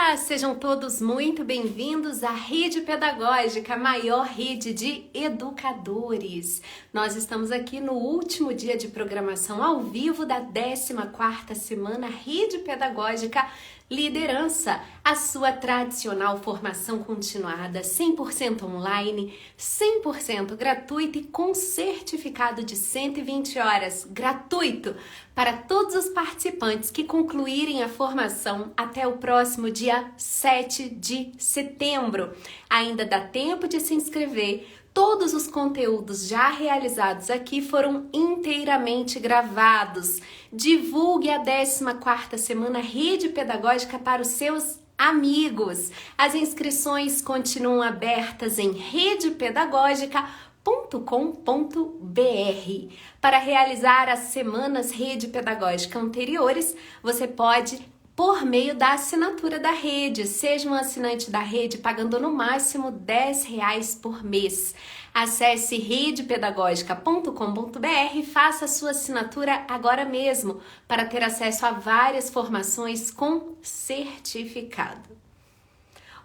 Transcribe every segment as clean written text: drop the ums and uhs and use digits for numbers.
Olá, sejam todos muito bem-vindos à Rede Pedagógica, a maior rede de educadores. Nós estamos aqui no último dia de programação ao vivo da 14ª semana Rede Pedagógica Liderança, a sua tradicional formação continuada, 100% online, 100% gratuita e com certificado de 120 horas gratuito para todos os participantes que concluírem a formação até o próximo dia 7 de setembro. Ainda dá tempo de se inscrever. Todos os conteúdos já realizados aqui foram inteiramente gravados. Divulgue a 14ª semana Rede Pedagógica para os seus amigos. As inscrições continuam abertas em redepedagógica.com.br. Para realizar as semanas Rede Pedagógica anteriores, você pode por meio da assinatura da rede. Seja um assinante da rede pagando no máximo R$10 por mês. Acesse redepedagógica.com.br e faça a sua assinatura agora mesmo para ter acesso a várias formações com certificado.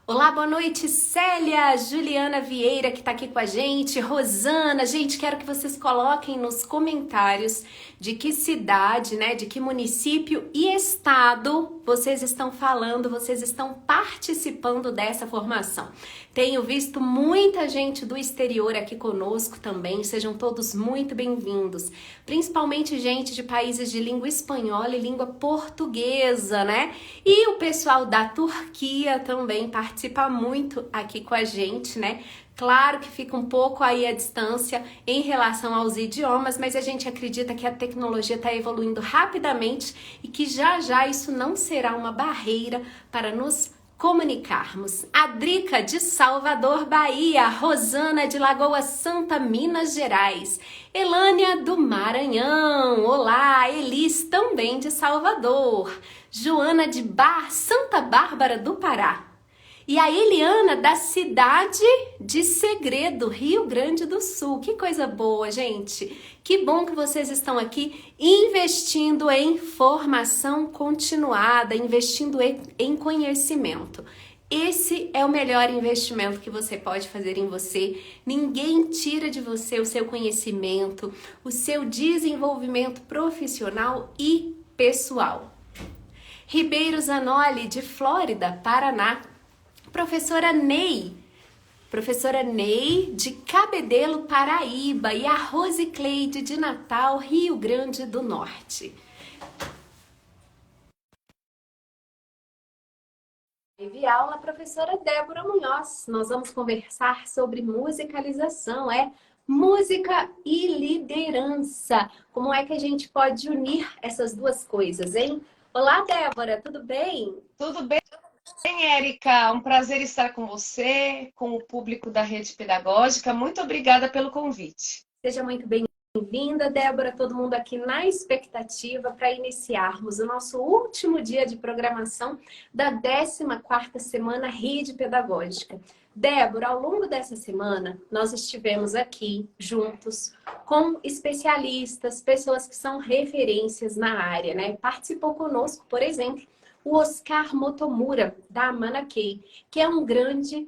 Olá, boa noite, Célia, Juliana Vieira que está aqui com a gente, Rosana. Gente, quero que vocês coloquem nos comentários de que cidade, de que município e estado vocês estão falando, vocês estão participando dessa formação. Tenho visto muita gente do exterior aqui conosco também, sejam todos muito bem-vindos. Principalmente gente de países de língua espanhola e língua portuguesa, E o pessoal da Turquia também participa muito aqui com a gente, Claro que fica um pouco aí a distância em relação aos idiomas, mas a gente acredita que a tecnologia está evoluindo rapidamente e que já já isso não será uma barreira para nos comunicarmos. A Drica de Salvador, Bahia, Rosana de Lagoa Santa, Minas Gerais, Elânia do Maranhão, olá, Elis também de Salvador, Joana de Santa Bárbara do Pará. E a Eliana da cidade de Segredo, Rio Grande do Sul. Que coisa boa, gente. Que bom que vocês estão aqui investindo em formação continuada, investindo em conhecimento. Esse é o melhor investimento que você pode fazer em você. Ninguém tira de você o seu conhecimento, o seu desenvolvimento profissional e pessoal. Ribeiro Zanoli, de Flórida, Paraná. Professora Ney de Cabedelo, Paraíba, e a Rose Cleide de Natal, Rio Grande do Norte. E aula, professora Débora Munhoz. Nós vamos conversar sobre musicalização, música e liderança. Como é que a gente pode unir essas duas coisas, hein? Olá, Débora, tudo bem? Tudo bem, Érica? Um prazer estar com você, com o público da Rede Pedagógica. Muito obrigada pelo convite. Seja muito bem-vinda, Débora. Todo mundo aqui na expectativa para iniciarmos o nosso último dia de programação da 14ª semana Rede Pedagógica. Débora, ao longo dessa semana, nós estivemos aqui juntos com especialistas, pessoas que são referências na área, Participou conosco, por exemplo, o Oscar Motomura, da Amana Key, que é um grande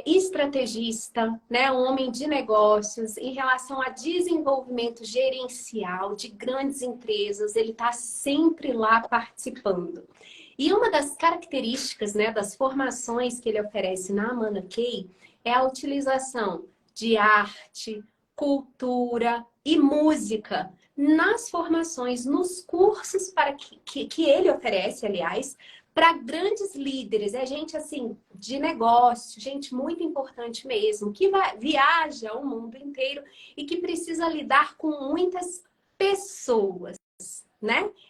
estrategista, um homem de negócios em relação a desenvolvimento gerencial de grandes empresas. Ele está sempre lá participando. E uma das características, das formações que ele oferece na Amana Key é a utilização de arte, cultura e música nas formações, nos cursos que ele oferece, aliás, para grandes líderes. É gente assim de negócio, gente muito importante mesmo, que viaja o mundo inteiro e que precisa lidar com muitas pessoas,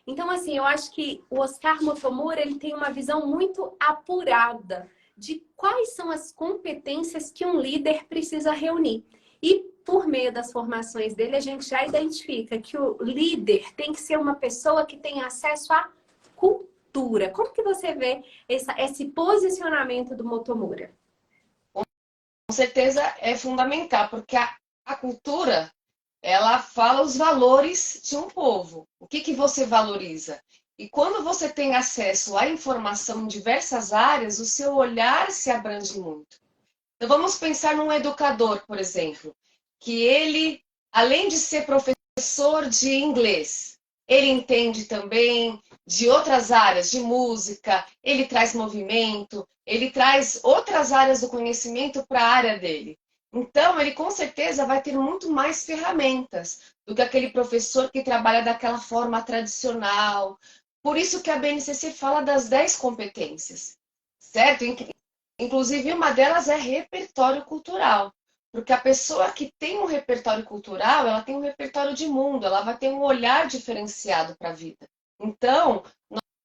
Então, assim, eu acho que o Oscar Motomura, ele tem uma visão muito apurada de quais são as competências que um líder precisa reunir. E por meio das formações dele, a gente já identifica que o líder tem que ser uma pessoa que tem acesso à cultura. Como que você vê esse posicionamento do Motomura? Com certeza é fundamental, porque a cultura, ela fala os valores de um povo. O que você valoriza? E quando você tem acesso à informação em diversas áreas, o seu olhar se abrange muito. Então vamos pensar num educador, por exemplo, que ele, além de ser professor de inglês, ele entende também de outras áreas, de música, ele traz movimento, ele traz outras áreas do conhecimento para a área dele. Então, ele com certeza vai ter muito mais ferramentas do que aquele professor que trabalha daquela forma tradicional. Por isso que a BNCC fala das 10 competências, certo? Inclusive, uma delas é repertório cultural. Porque a pessoa que tem um repertório cultural, ela tem um repertório de mundo, ela vai ter um olhar diferenciado para a vida. Então,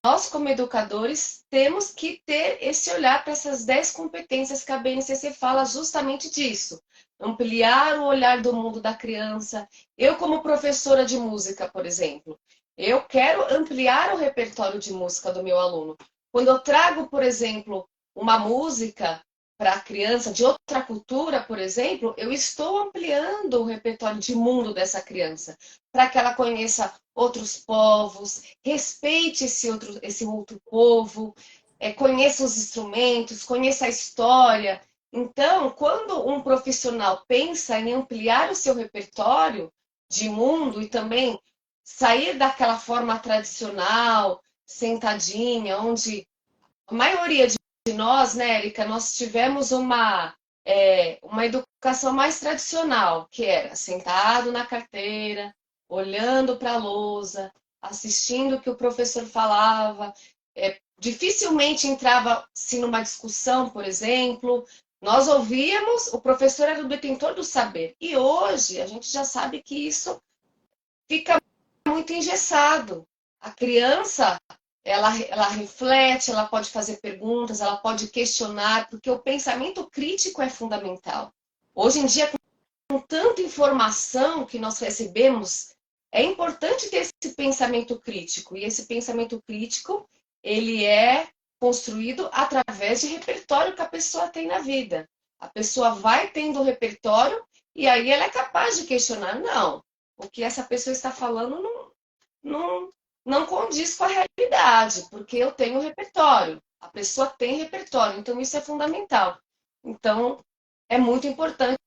nós, como educadores, temos que ter esse olhar para essas 10 competências que a BNCC fala justamente disso. Ampliar o olhar do mundo da criança. Eu, como professora de música, por exemplo, eu quero ampliar o repertório de música do meu aluno. Quando eu trago, por exemplo, uma música para a criança de outra cultura, por exemplo, eu estou ampliando o repertório de mundo dessa criança, para que ela conheça outros povos, respeite esse outro povo, conheça os instrumentos, conheça a história. Então, quando um profissional pensa em ampliar o seu repertório de mundo e também sair daquela forma tradicional, sentadinha, onde a maioria de nós, né, Érica, nós tivemos uma educação mais tradicional, que era sentado na carteira, olhando para a lousa, assistindo o que o professor falava. Dificilmente entrava-se numa discussão, por exemplo. Nós ouvíamos, o professor era o detentor do saber. E hoje a gente já sabe que isso fica muito engessado. A criança, ela reflete, ela pode fazer perguntas, ela pode questionar, porque o pensamento crítico é fundamental. Hoje em dia, com tanta informação que nós recebemos, é importante ter esse pensamento crítico. E esse pensamento crítico, ele é construído através de repertório que a pessoa tem na vida. A pessoa vai tendo o repertório e aí ela é capaz de questionar. Não, o que essa pessoa está falando não, não condiz com a realidade, porque eu tenho repertório. A pessoa tem repertório, então isso é fundamental. Então, é muito importante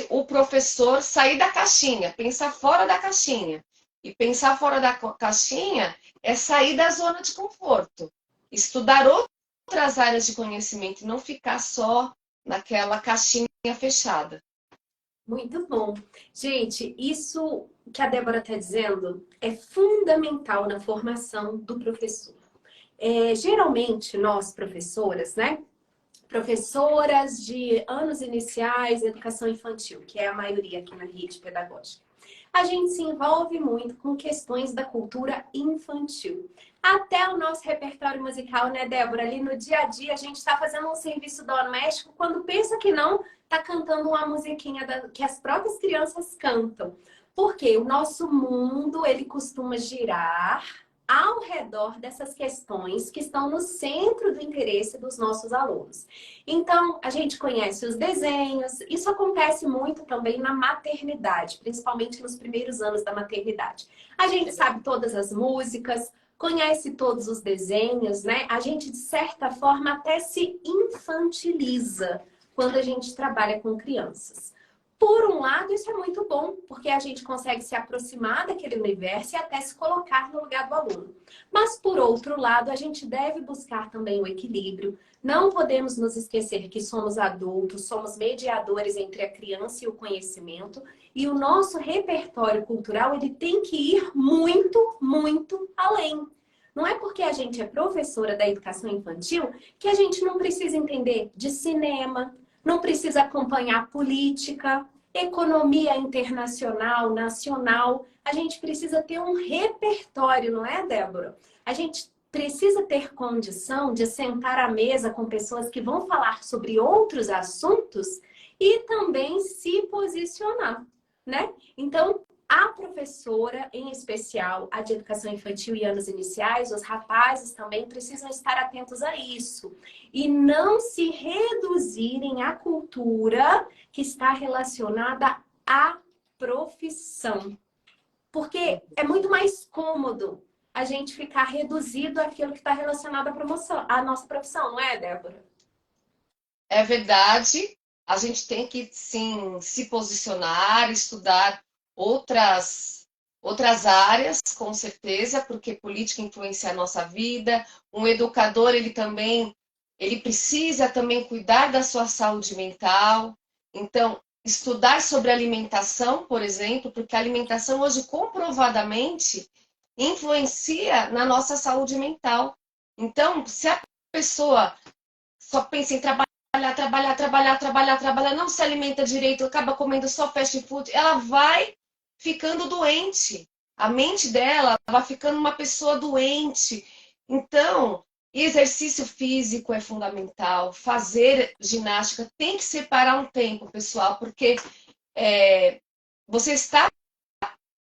o professor sair da caixinha, pensar fora da caixinha. E pensar fora da caixinha é sair da zona de conforto. Estudar outras áreas de conhecimento e não ficar só naquela caixinha fechada. Muito bom. Gente, isso que a Débora está dizendo é fundamental na formação do professor. Geralmente, nós, professoras, né? Professoras de anos iniciais, educação infantil, que é a maioria aqui na rede pedagógica. A gente se envolve muito com questões da cultura infantil. Até o nosso repertório musical, né, Débora? Ali no dia a dia, a gente está fazendo um serviço doméstico, quando pensa que não, está cantando uma musiquinha que as próprias crianças cantam. Porque o nosso mundo, ele costuma girar ao redor dessas questões que estão no centro do interesse dos nossos alunos. Então, a gente conhece os desenhos, isso acontece muito também na maternidade, principalmente nos primeiros anos da maternidade. A gente sabe todas as músicas, conhece todos os desenhos, né? A gente, de certa forma, até se infantiliza quando a gente trabalha com crianças. Por um lado, isso é muito bom, porque a gente consegue se aproximar daquele universo e até se colocar no lugar do aluno. Mas, por outro lado, a gente deve buscar também o equilíbrio. Não podemos nos esquecer que somos adultos, somos mediadores entre a criança e o conhecimento, e o nosso repertório cultural ele tem que ir muito, muito além. Não é porque a gente é professora da educação infantil que a gente não precisa entender de cinema, não precisa acompanhar política, economia internacional, nacional. A gente precisa ter um repertório, não é, Débora? A gente precisa ter condição de sentar à mesa com pessoas que vão falar sobre outros assuntos e também se posicionar, né? Então, a professora, em especial a de educação infantil e anos iniciais, os rapazes também precisam estar atentos a isso e não se reduzirem à cultura que está relacionada à profissão. Porque é muito mais cômodo a gente ficar reduzido àquilo que está relacionado à promoção, à nossa profissão, não é, Débora? É verdade, a gente tem que sim se posicionar, estudar outras áreas, com certeza, porque política influencia a nossa vida. Um educador, ele precisa também cuidar da sua saúde mental. Então, estudar sobre alimentação, por exemplo, porque a alimentação hoje comprovadamente influencia na nossa saúde mental. Então, se a pessoa só pensa em trabalhar, não se alimenta direito, acaba comendo só fast food, ela vai ficando doente. A mente dela vai ficando uma pessoa doente. Então, exercício físico é fundamental, fazer ginástica, tem que separar um tempo, pessoal, porque você está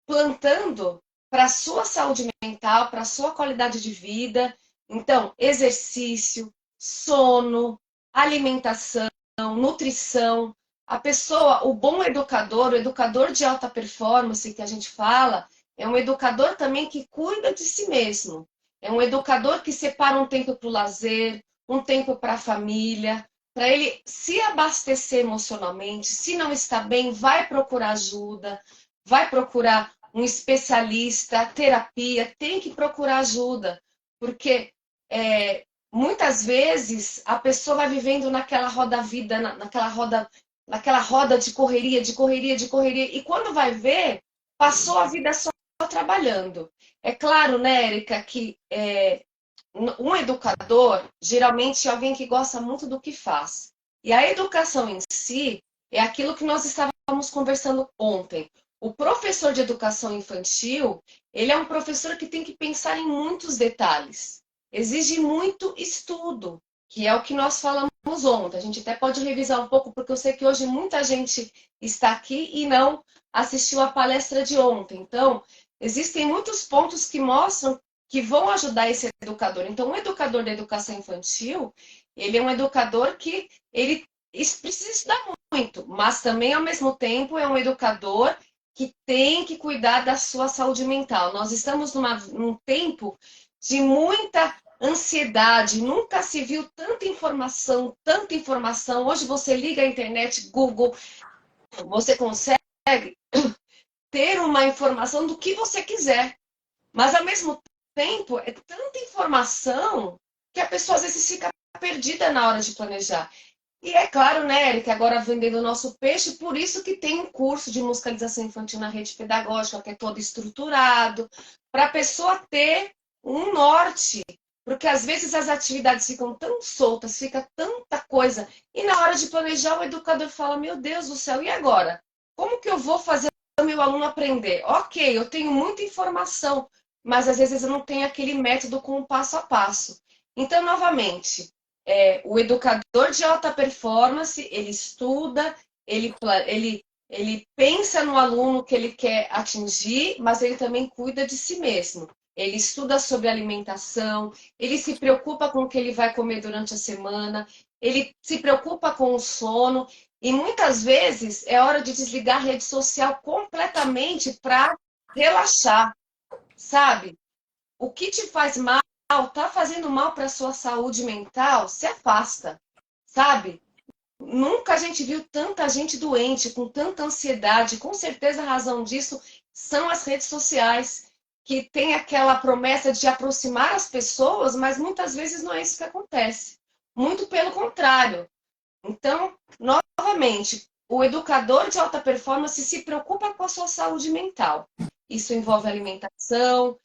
plantando para a sua saúde mental, para a sua qualidade de vida. Então, exercício, sono, alimentação, nutrição. A pessoa, o bom educador, o educador de alta performance que a gente fala, é um educador também que cuida de si mesmo. É um educador que separa um tempo para o lazer, um tempo para a família, para ele se abastecer emocionalmente. Se não está bem, vai procurar ajuda, vai procurar um especialista, terapia, tem que procurar ajuda, porque muitas vezes a pessoa vai vivendo naquela roda vida, naquela roda de correria, e quando vai ver, passou a vida só trabalhando. É claro, né, Érica, que um educador geralmente é alguém que gosta muito do que faz. E a educação em si é aquilo que nós estávamos conversando ontem. O professor de educação infantil, ele é um professor que tem que pensar em muitos detalhes. Exige muito estudo, que é o que nós falamos ontem. A gente até pode revisar um pouco, porque eu sei que hoje muita gente está aqui e não assistiu a palestra de ontem. Então, existem muitos pontos que mostram que vão ajudar esse educador. Então, o educador da educação infantil, ele é um educador que ele precisa estudar muito, mas também, ao mesmo tempo, é um educador que tem que cuidar da sua saúde mental. Nós estamos num tempo de muita ansiedade, nunca se viu tanta informação, tanta informação. Hoje você liga a internet, Google, você consegue ter uma informação do que você quiser. Mas, ao mesmo tempo, é tanta informação que a pessoa, às vezes, fica perdida na hora de planejar. E é claro, né, Érica, agora vendendo o nosso peixe, por isso que tem um curso de musicalização infantil na rede pedagógica, que é todo estruturado, para a pessoa ter um norte. Porque, às vezes, as atividades ficam tão soltas, fica tanta coisa, e na hora de planejar, o educador fala, meu Deus do céu, e agora? Como que eu vou fazer o meu aluno aprender? Ok, eu tenho muita informação, mas às vezes eu não tenho aquele método com o passo a passo. Então, novamente, o educador de alta performance, ele estuda, ele pensa no aluno que ele quer atingir, mas ele também cuida de si mesmo. Ele estuda sobre alimentação, ele se preocupa com o que ele vai comer durante a semana, ele se preocupa com o sono, e muitas vezes é hora de desligar a rede social completamente para relaxar, sabe? O que te faz mal, tá fazendo mal para a sua saúde mental, se afasta, sabe? Nunca a gente viu tanta gente doente, com tanta ansiedade. Com certeza a razão disso são as redes sociais, que tem aquela promessa de aproximar as pessoas, mas muitas vezes não é isso que acontece. Muito pelo contrário. Então, novamente, o educador de alta performance se preocupa com a sua saúde mental. Isso envolve alimentação,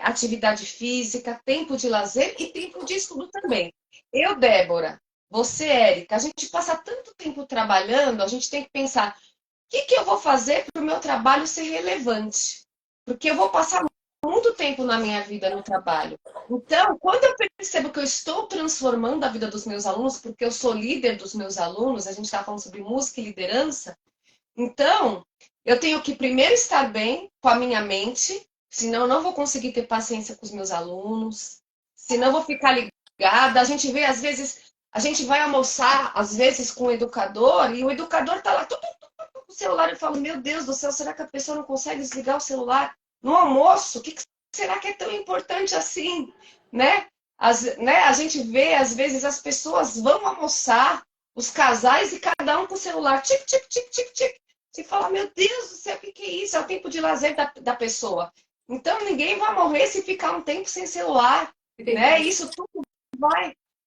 atividade física, tempo de lazer e tempo de estudo também. Eu, Débora, você, Érica, a gente passa tanto tempo trabalhando, a gente tem que pensar, o que eu vou fazer para o meu trabalho ser relevante? Porque eu vou passar muito tempo na minha vida no trabalho. Então, quando eu percebo que eu estou transformando a vida dos meus alunos, porque eu sou líder dos meus alunos, a gente está falando sobre música e liderança, então eu tenho que primeiro estar bem com a minha mente, senão eu não vou conseguir ter paciência com os meus alunos, senão eu vou ficar ligada. A gente vê, às vezes, a gente vai almoçar, às vezes, com o educador, e o educador está lá todo com o celular e fala, meu Deus do céu, será que a pessoa não consegue desligar o celular? No almoço, o que será que é tão importante assim, né? A gente vê, às vezes, as pessoas vão almoçar, os casais, e cada um com o celular, tic, tic, tic, tic, tic. Você fala, meu Deus do céu, o que que é isso? É o tempo de lazer da pessoa. Então, ninguém vai morrer se ficar um tempo sem celular, né? Isso tudo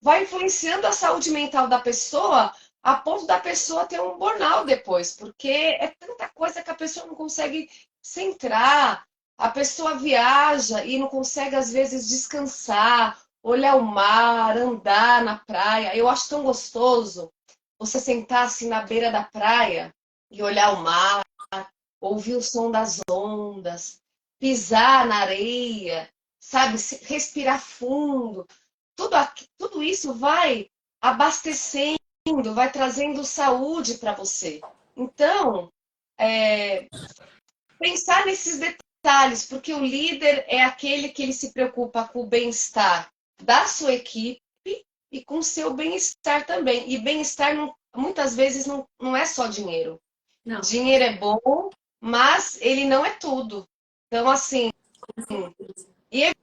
vai influenciando a saúde mental da pessoa, a ponto da pessoa ter um burnout depois, porque é tanta coisa que a pessoa não consegue centrar, a pessoa viaja e não consegue, às vezes, descansar, olhar o mar, andar na praia. Eu acho tão gostoso você sentar assim na beira da praia e olhar o mar, ouvir o som das ondas, pisar na areia, sabe? Respirar fundo. Tudo isso vai abastecendo, vai trazendo saúde para você. Então, pensar nesses detalhes, porque o líder é aquele que ele se preocupa com o bem-estar da sua equipe e com o seu bem-estar também. E bem-estar muitas vezes não é só dinheiro. Não. Dinheiro é bom, mas ele não é tudo. Então, assim, e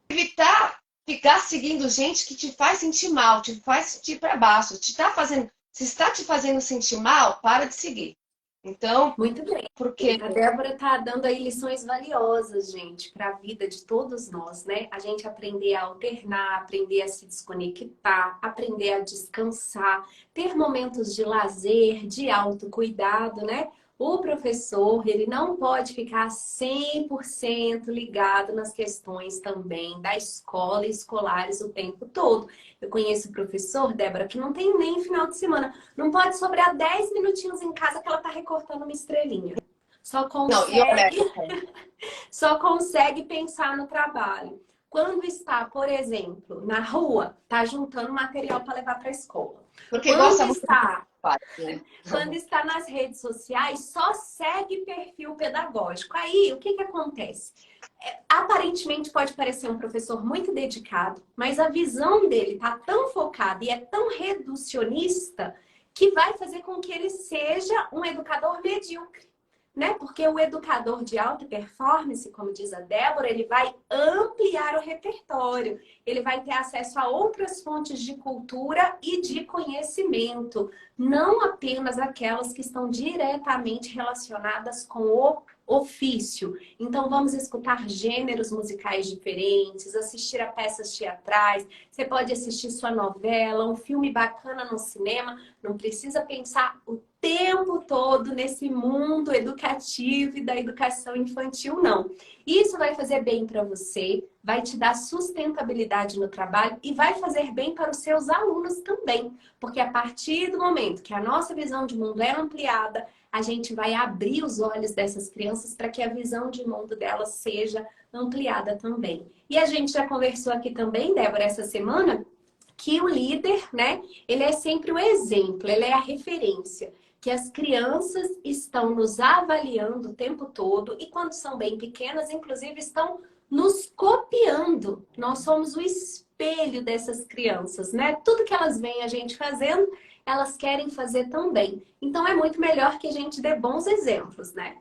evitar ficar seguindo gente que te faz sentir mal, te faz sentir para baixo, se está te fazendo sentir mal, para de seguir. Então, Muito bem. porque A Débora está dando aí lições valiosas, gente, para a vida de todos nós, né? A gente aprender a alternar, aprender a se desconectar, aprender a descansar, ter momentos de lazer, de autocuidado, né? O professor, ele não pode ficar 100% ligado nas questões também da escola e escolares o tempo todo. Eu conheço professor, Débora, que não tem nem final de semana. Não pode sobrar 10 minutinhos em casa que ela tá recortando uma estrelinha. Só não, e olha, consegue, só consegue pensar no trabalho. Quando está, por exemplo, na rua, tá juntando material para levar para a escola. porque Quando gosta muito está, de né? quando está nas redes sociais, só segue perfil pedagógico. Aí, o que que acontece? Aparentemente pode parecer um professor muito dedicado, mas a visão dele tá tão focada e é tão reducionista que vai fazer com que ele seja um educador medíocre, né? Porque o educador de alta performance, como diz a Débora, ele vai ampliar o repertório, ele vai ter acesso a outras fontes de cultura e de conhecimento, não apenas aquelas que estão diretamente relacionadas com o ofício. Então, vamos escutar gêneros musicais diferentes, assistir a peças teatrais, você pode assistir sua novela, um filme bacana no cinema, não precisa pensar o tempo todo nesse mundo educativo e da educação infantil, não. Isso vai fazer bem para você, vai te dar sustentabilidade no trabalho e vai fazer bem para os seus alunos também, porque a partir do momento que a nossa visão de mundo é ampliada, a gente vai abrir os olhos dessas crianças para que a visão de mundo delas seja ampliada também. E a gente já conversou aqui também, Débora, essa semana, que o líder, né, ele é sempre o exemplo, ele é a referência, que as crianças estão nos avaliando o tempo todo e quando são bem pequenas, inclusive, estão nos copiando. Nós somos o espelho dessas crianças, né? Tudo que elas veem a gente fazendo, elas querem fazer também. Então é muito melhor que a gente dê bons exemplos, né?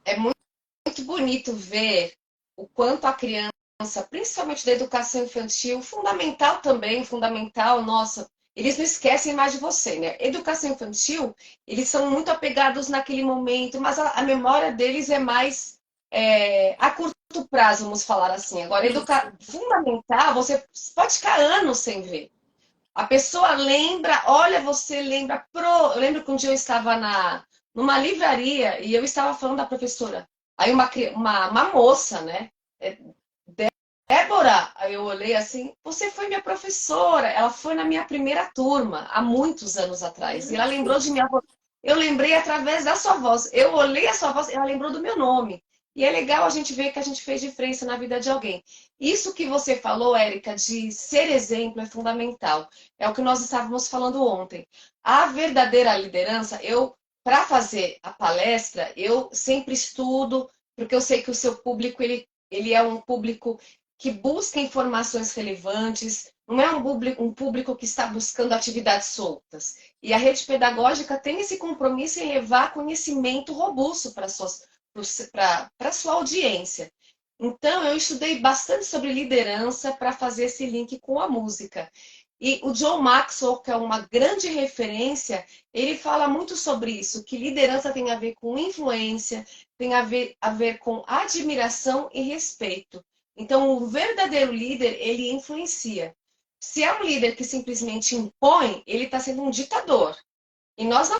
É muito bonito ver o quanto a criança, principalmente da educação infantil, fundamental também, fundamental, nossa, eles não esquecem mais de você, né? Educação infantil, eles são muito apegados naquele momento, mas a memória deles é mais a curto prazo, vamos falar assim. Agora, fundamental, você pode ficar anos sem ver. A pessoa lembra, olha, você lembra. Eu lembro que um dia eu estava numa livraria e eu estava falando da professora. Aí uma moça, né? Débora, aí eu olhei assim, você foi minha professora. Ela foi na minha primeira turma, há muitos anos atrás. E ela lembrou de minha voz. Eu lembrei através da sua voz. Eu olhei a sua voz, ela lembrou do meu nome. E é legal a gente ver que a gente fez diferença na vida de alguém. Isso que você falou, Érica, de ser exemplo é fundamental. É o que nós estávamos falando ontem. A verdadeira liderança, para fazer a palestra, eu sempre estudo, porque eu sei que o seu público, ele é um público que busca informações relevantes, não é um público que está buscando atividades soltas. E a rede pedagógica tem esse compromisso em levar conhecimento robusto para a sua audiência. Então, eu estudei bastante sobre liderança para fazer esse link com a música. E o John Maxwell, que é uma grande referência, ele fala muito sobre isso, que liderança tem a ver com influência, tem a ver com admiração e respeito. Então, o verdadeiro líder, ele influencia. Se é um líder que simplesmente impõe, ele está sendo um ditador. E nós não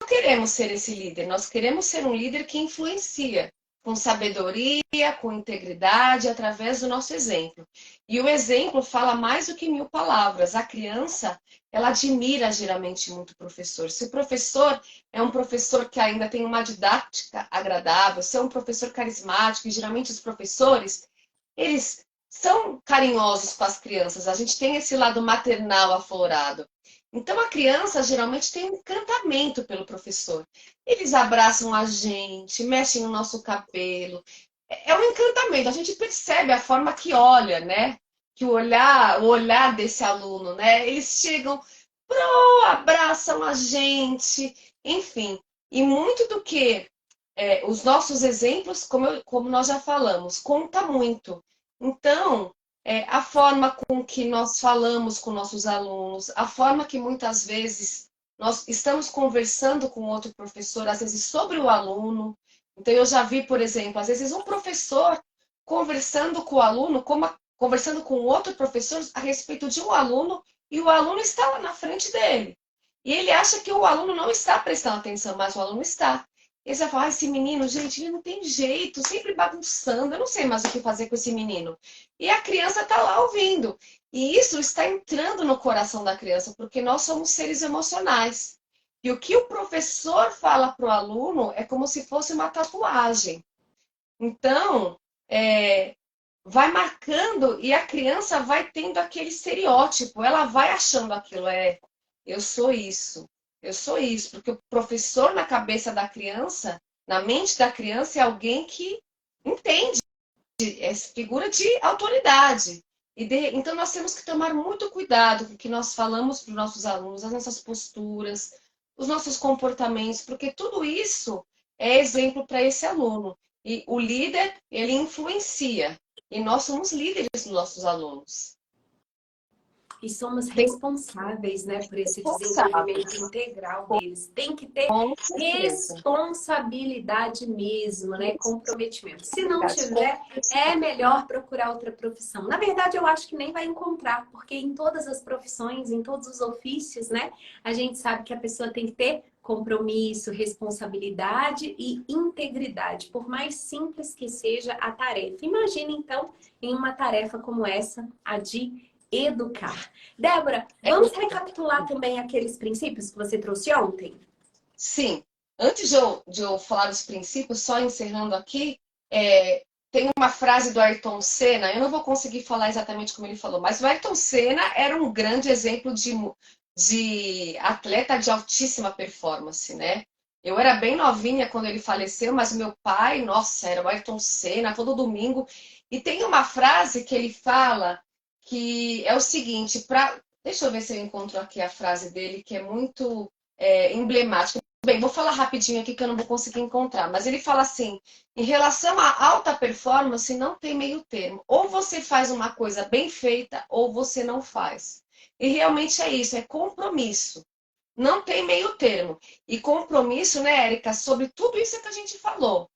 queremos ser esse líder, nós queremos ser um líder que influencia, com sabedoria, com integridade, através do nosso exemplo. E o exemplo fala mais do que 1000 palavras. A criança, ela admira geralmente muito o professor. Se o professor é um professor que ainda tem uma didática agradável, se é um professor carismático, e geralmente os professores, eles são carinhosos com as crianças. A gente tem esse lado maternal aflorado. Então, a criança geralmente tem um encantamento pelo professor. Eles abraçam a gente, mexem no nosso cabelo. É um encantamento. A gente percebe a forma que olha, né? Que o olhar desse aluno, né? Eles chegam, abraçam a gente, enfim. E muito do que os nossos exemplos, como nós já falamos, conta muito. Então, a forma com que nós falamos com nossos alunos, a forma que muitas vezes nós estamos conversando com outro professor, às vezes sobre o aluno. Então, eu já vi, por exemplo, às vezes um professor conversando com o aluno, conversando com outro professor a respeito de um aluno, e o aluno está lá na frente dele. E ele acha que o aluno não está prestando atenção, mas o aluno está. E você vai falar, esse menino, gente, ele não tem jeito, sempre bagunçando, eu não sei mais o que fazer com esse menino. E a criança está lá ouvindo. E isso está entrando no coração da criança, porque nós somos seres emocionais. E o que o professor fala para o aluno é como se fosse uma tatuagem. Então, vai marcando e a criança vai tendo aquele estereótipo, ela vai achando aquilo, eu sou isso, eu sou isso, porque o professor na cabeça da criança, na mente da criança, é alguém que entende, é figura de autoridade. Então nós temos que tomar muito cuidado com o que nós falamos para os nossos alunos, as nossas posturas, os nossos comportamentos, porque tudo isso é exemplo para esse aluno. E o líder, ele influencia. E nós somos líderes dos nossos alunos. E somos Tem responsáveis, né, por esse desenvolvimento responsáveis, integral deles. Tem que ter com certeza. responsabilidade mesmo, né, comprometimento. Se não tiver, é Responsabilidade. melhor procurar outra profissão. Na verdade, eu acho que nem vai encontrar, porque em todas as profissões, em todos os ofícios, né, a gente sabe que a pessoa tem que ter compromisso, responsabilidade e integridade, por mais simples que seja a tarefa. Imagine, então, em uma tarefa como essa, a de educar. Débora, vamos recapitular também aqueles princípios que você trouxe ontem? Sim. Antes de eu falar dos princípios, só encerrando aqui, tem uma frase do Ayrton Senna, eu não vou conseguir falar exatamente como ele falou, mas o Ayrton Senna era um grande exemplo de atleta de altíssima performance, né? Eu era bem novinha quando ele faleceu, mas meu pai, nossa, era o Ayrton Senna todo domingo. E tem uma frase que ele fala que é o seguinte, deixa eu ver se eu encontro aqui a frase dele, que é muito emblemática. Bem, vou falar rapidinho aqui que eu não vou conseguir encontrar, mas ele fala assim, em relação à alta performance, não tem meio termo. Ou você faz uma coisa bem feita, ou você não faz. E realmente é isso, é compromisso. Não tem meio termo. E compromisso, né, Érica, sobre tudo isso que a gente falou.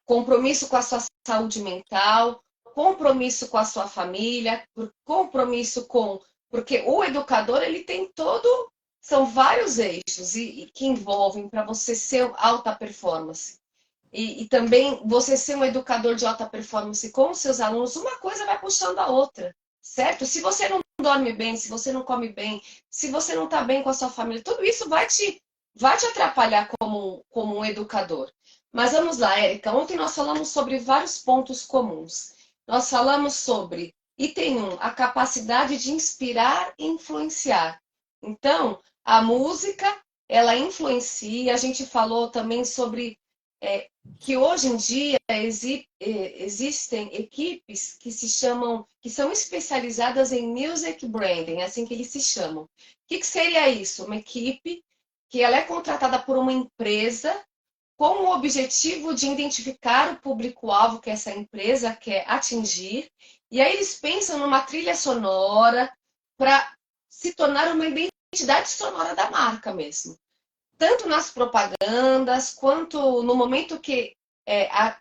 Compromisso com a sua saúde mental, compromisso com a sua família, compromisso com... Porque o educador, ele tem todo... São vários eixos que envolvem para você ser alta performance. E também você ser um educador de alta performance com os seus alunos, uma coisa vai puxando a outra, certo? Se você não dorme bem, se você não come bem, se você não está bem com a sua família, tudo isso vai te atrapalhar como um educador. Mas vamos lá, Érica. Ontem nós falamos sobre vários pontos comuns. Nós falamos sobre, item 1, a capacidade de inspirar e influenciar. Então, a música, ela influencia. A gente falou também sobre que hoje em dia existem equipes que são especializadas em music branding, assim que eles se chamam. O que seria isso? Uma equipe que ela é contratada por uma empresa com o objetivo de identificar o público-alvo que essa empresa quer atingir, e aí eles pensam numa trilha sonora para se tornar uma identidade sonora da marca mesmo. Tanto nas propagandas, quanto no momento que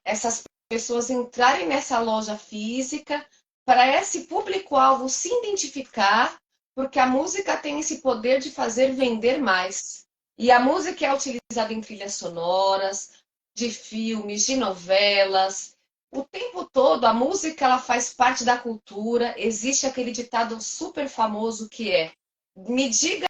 essas pessoas entrarem nessa loja física, para esse público-alvo se identificar, porque a música tem esse poder de fazer vender mais. E a música é utilizada em trilhas sonoras, de filmes, de novelas. O tempo todo, a música ela faz parte da cultura. Existe aquele ditado super famoso que é: me diga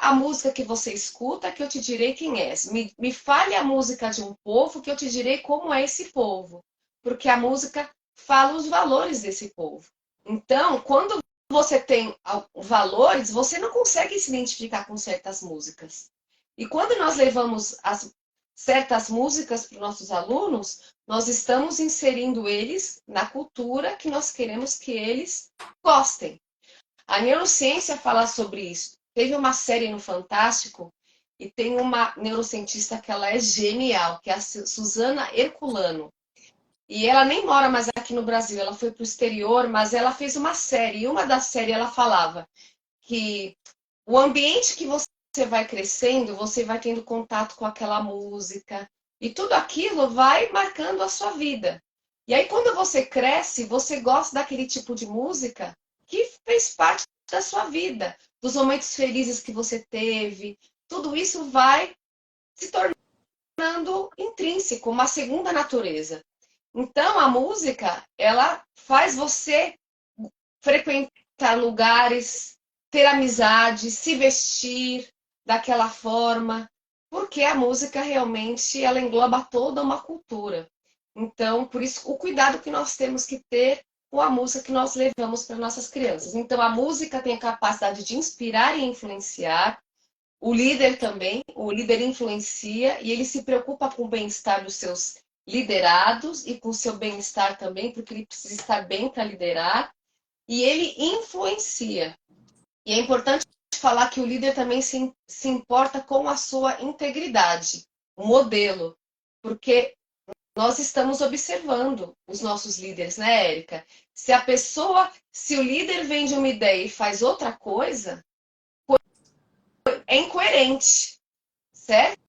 a música que você escuta, que eu te direi quem és. Me fale a música de um povo, que eu te direi como é esse povo. Porque a música fala os valores desse povo. Então, quando você tem valores, você não consegue se identificar com certas músicas. E quando nós levamos certas músicas para os nossos alunos, nós estamos inserindo eles na cultura que nós queremos que eles gostem. A neurociência fala sobre isso. Teve uma série no Fantástico e tem uma neurocientista que ela é genial, que é a Susana Herculano. E ela nem mora mais aqui no Brasil, ela foi para o exterior, mas ela fez uma série. E uma das séries ela falava que o ambiente que você vai crescendo, você vai tendo contato com aquela música. E tudo aquilo vai marcando a sua vida. E aí, quando você cresce, você gosta daquele tipo de música que fez parte da sua vida, dos momentos felizes que você teve. Tudo isso vai se tornando intrínseco, uma segunda natureza. Então, a música, ela faz você frequentar lugares, ter amizade, se vestir daquela forma, porque a música realmente ela engloba toda uma cultura. Então, por isso, o cuidado que nós temos que ter com a música que nós levamos para nossas crianças. Então, a música tem a capacidade de inspirar e influenciar. O líder também, o líder influencia e ele se preocupa com o bem-estar dos seus liderados e com o seu bem-estar também, porque ele precisa estar bem para liderar. E ele influencia. E é importante falar que o líder também se importa com a sua integridade, o modelo, porque nós estamos observando os nossos líderes, né, Érica? Se o líder vende uma ideia e faz outra coisa, é incoerente, certo?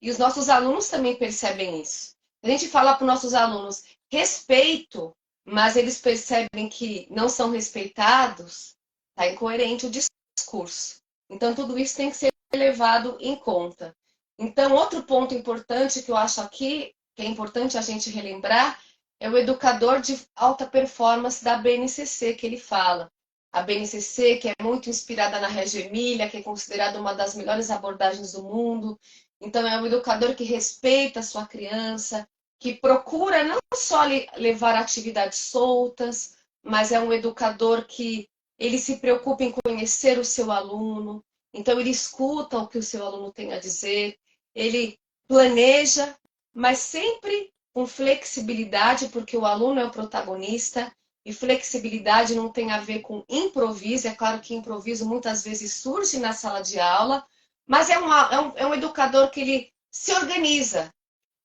E os nossos alunos também percebem isso. A gente fala para os nossos alunos respeito, mas eles percebem que não são respeitados, está incoerente o discurso. Então, tudo isso tem que ser levado em conta. Então, outro ponto importante que eu acho aqui, que é importante a gente relembrar, é o educador de alta performance da BNCC, que ele fala. A BNCC, que é muito inspirada na Reggio Emilia, que é considerada uma das melhores abordagens do mundo. Então, é um educador que respeita a sua criança, que procura não só levar atividades soltas, mas é um educador que ele se preocupa em conhecer o seu aluno. Então, ele escuta o que o seu aluno tem a dizer, ele planeja, mas sempre com flexibilidade, porque o aluno é o protagonista, e flexibilidade não tem a ver com improviso. É claro que improviso muitas vezes surge na sala de aula, mas é um educador que ele se organiza,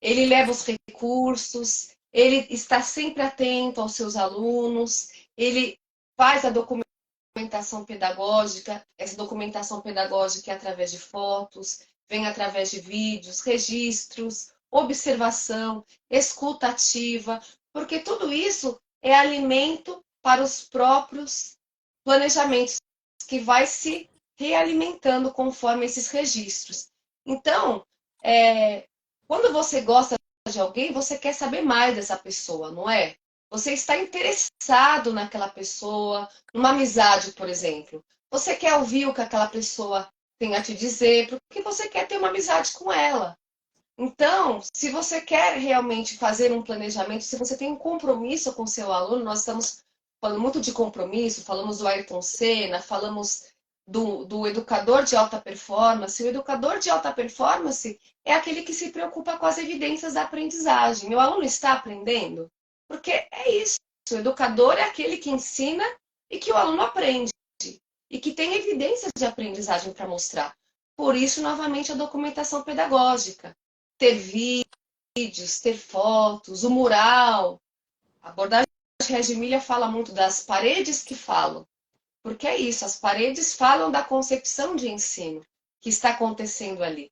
ele leva os recursos, ele está sempre atento aos seus alunos, ele faz a documentação pedagógica, essa documentação pedagógica é através de fotos, vem através de vídeos, registros, observação, escuta ativa, porque tudo isso é alimento para os próprios planejamentos, que vai se realimentando conforme esses registros. Então, quando você gosta de alguém, você quer saber mais dessa pessoa, não é? Você está interessado naquela pessoa, numa amizade, por exemplo. Você quer ouvir o que aquela pessoa tem a te dizer, porque você quer ter uma amizade com ela. Então, se você quer realmente fazer um planejamento, se você tem um compromisso com o seu aluno, nós estamos falando muito de compromisso, falamos do Ayrton Senna, falamos do educador de alta performance. O educador de alta performance é aquele que se preocupa com as evidências da aprendizagem. Meu aluno está aprendendo? Porque é isso. O educador é aquele que ensina e que o aluno aprende. E que tem evidências de aprendizagem para mostrar. Por isso, novamente, a documentação pedagógica. ter vídeos, ter fotos, o mural. A abordagem Reggio Emilia fala muito das paredes que falam, porque é isso, as paredes falam da concepção de ensino que está acontecendo ali.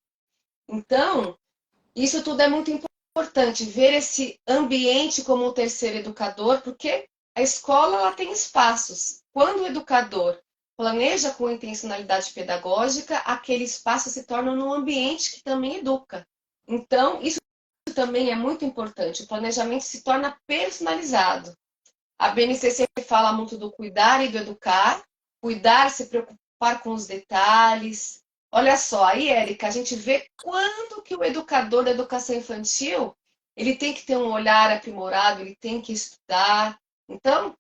Então, isso tudo é muito importante, ver esse ambiente como o terceiro educador, porque a escola ela tem espaços. Quando o educador planeja com intencionalidade pedagógica, aquele espaço se torna um ambiente que também educa. Então, isso também é muito importante. O planejamento se torna personalizado. A BNCC fala muito do cuidar e do educar. Cuidar, se preocupar com os detalhes. Olha só, aí, Érica, a gente vê quando que o educador da educação infantil ele tem que ter um olhar aprimorado, ele tem que estudar. Então,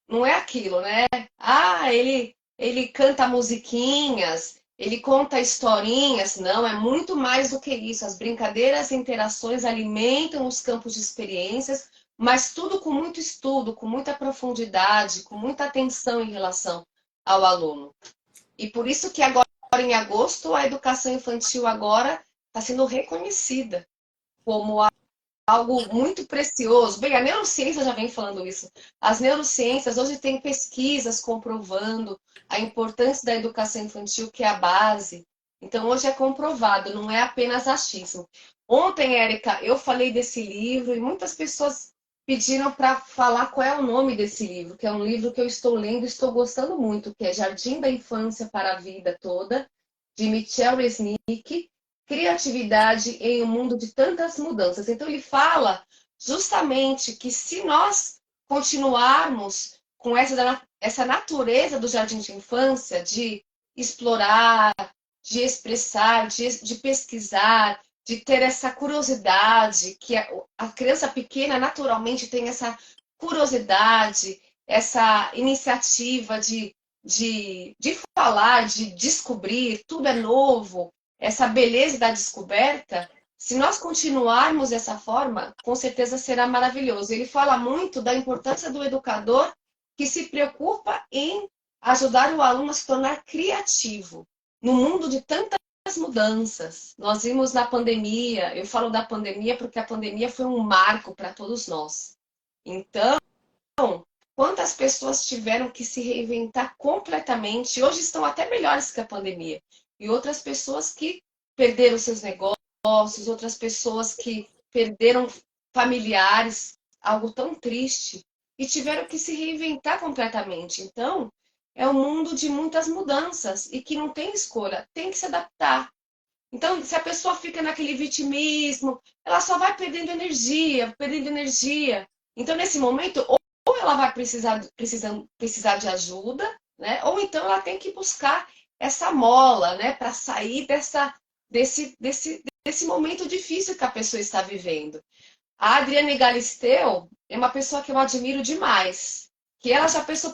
não é aquilo, né? Ah, ele canta musiquinhas, ele conta historinhas. Não, é muito mais do que isso. As brincadeiras e interações alimentam os campos de experiências, mas tudo com muito estudo, com muita profundidade, com muita atenção em relação ao aluno. E por isso que agora, em agosto, a educação infantil agora está sendo reconhecida como algo muito precioso. Bem, a neurociência já vem falando isso. As neurociências hoje têm pesquisas comprovando a importância da educação infantil, que é a base. Então, hoje é comprovado, não é apenas achismo. Ontem, Érica, eu falei desse livro e muitas pessoas pediram para falar qual é o nome desse livro, que é um livro que eu estou lendo e estou gostando muito, que é Jardim da Infância para a Vida Toda, de Michel Resnick, Criatividade em um mundo de tantas mudanças. Então, ele fala justamente que se nós continuarmos com essa natureza do jardim de infância, de explorar, de expressar, de pesquisar, de ter essa curiosidade, que a criança pequena naturalmente tem essa curiosidade, essa iniciativa de falar, de descobrir, tudo é novo, essa beleza da descoberta, se nós continuarmos dessa forma, com certeza será maravilhoso. Ele fala muito da importância do educador que se preocupa em ajudar o aluno a se tornar criativo no mundo de tantas mudanças. Nós vimos na pandemia, eu falo da pandemia porque a pandemia foi um marco para todos nós. Então, quantas pessoas tiveram que se reinventar completamente, hoje estão até melhores que a pandemia. E outras pessoas que perderam seus negócios, outras pessoas que perderam familiares, algo tão triste, e tiveram que se reinventar completamente. Então, é um mundo de muitas mudanças e que não tem escolha, tem que se adaptar. Então, se a pessoa fica naquele vitimismo, ela só vai perdendo energia, perdendo energia. Então, nesse momento, ou ela vai precisar de ajuda, né? Ou então ela tem que buscar essa mola, né? Para sair desse momento difícil que a pessoa está vivendo. A Adriane Galisteu é uma pessoa que eu admiro demais, que ela já passou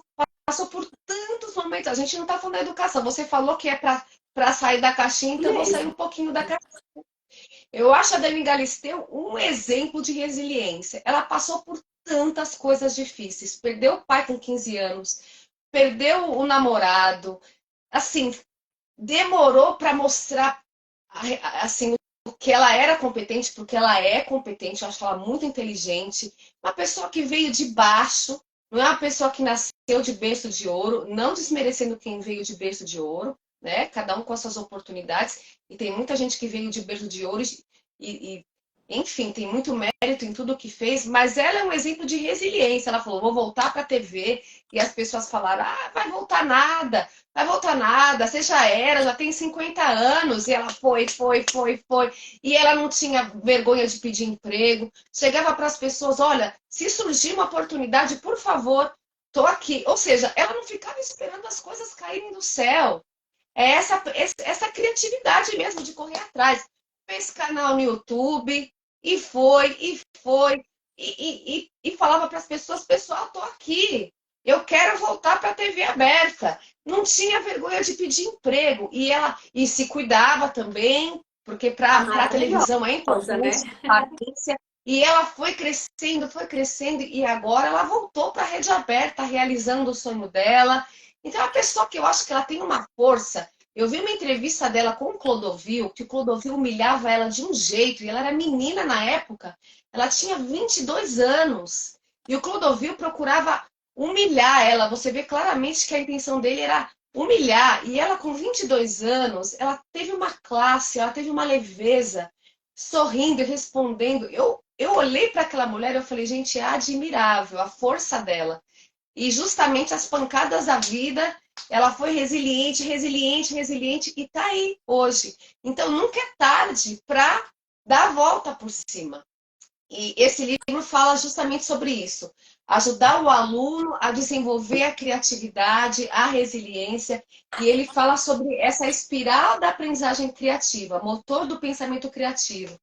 por tantos momentos. A gente não está falando da educação. Você falou que é para sair da caixinha, então eu vou sair um pouquinho da caixinha. Eu acho a Dani Galisteu um exemplo de resiliência. Ela passou por tantas coisas difíceis. Perdeu o pai com 15 anos, perdeu o namorado. Assim, demorou para mostrar assim, o que ela era competente, porque ela é competente, eu acho ela muito inteligente. Uma pessoa que veio de baixo, não é uma pessoa que nasceu de berço de ouro, não desmerecendo quem veio de berço de ouro, né? Cada um com as suas oportunidades. E tem muita gente que veio de berço de ouro enfim, tem muito mérito em tudo que fez, mas ela é um exemplo de resiliência. Ela falou, vou voltar para a TV, e as pessoas falaram, vai voltar nada, você já era, já tem 50 anos, e ela foi, e ela não tinha vergonha de pedir emprego, chegava para as pessoas, olha, se surgir uma oportunidade, por favor, tô aqui. Ou seja, ela não ficava esperando as coisas caírem do céu. É essa criatividade mesmo de correr atrás. Fez canal no YouTube, e falava para as pessoas, pessoal, tô aqui, eu quero voltar para a TV aberta. Não tinha vergonha de pedir emprego. E se cuidava também, porque para a televisão é importante, né? E ela foi crescendo, e agora ela voltou para a rede aberta, realizando o sonho dela. Então, é uma pessoa que eu acho que ela tem uma força Eu vi uma entrevista dela com o Clodovil, que o Clodovil humilhava ela de um jeito, e ela era menina na época, ela tinha 22 anos, e o Clodovil procurava humilhar ela. Você vê claramente que a intenção dele era humilhar, e ela com 22 anos, ela teve uma classe, ela teve uma leveza, sorrindo e respondendo. Eu olhei para aquela mulher e eu falei, gente, é admirável a força dela. E justamente as pancadas da vida, ela foi resiliente, resiliente, resiliente e tá aí hoje. Então nunca é tarde para dar a volta por cima. E esse livro fala justamente sobre isso. Ajudar o aluno a desenvolver a criatividade, a resiliência. E ele fala sobre essa espiral da aprendizagem criativa, motor do pensamento criativo,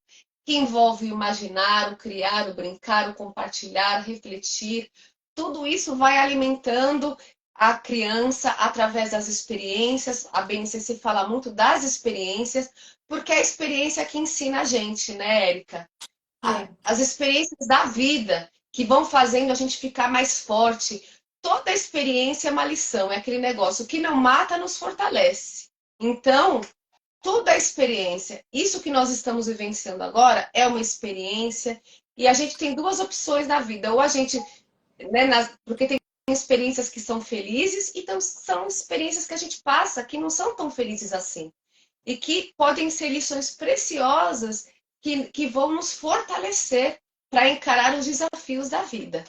que envolve o imaginar, o criar, o brincar, o compartilhar, refletir. Tudo isso vai alimentando a criança através das experiências. A BNCC fala muito das experiências, porque é a experiência que ensina a gente, né, Érica? As experiências da vida que vão fazendo a gente ficar mais forte. Toda experiência é uma lição, é aquele negócio. O que não mata nos fortalece. Então, toda a experiência, isso que nós estamos vivenciando agora é uma experiência, e a gente tem duas opções na vida. Ou a gente, né, porque tem experiências que são felizes e são experiências que a gente passa que não são tão felizes assim. E que podem ser lições preciosas que vão nos fortalecer para encarar os desafios da vida.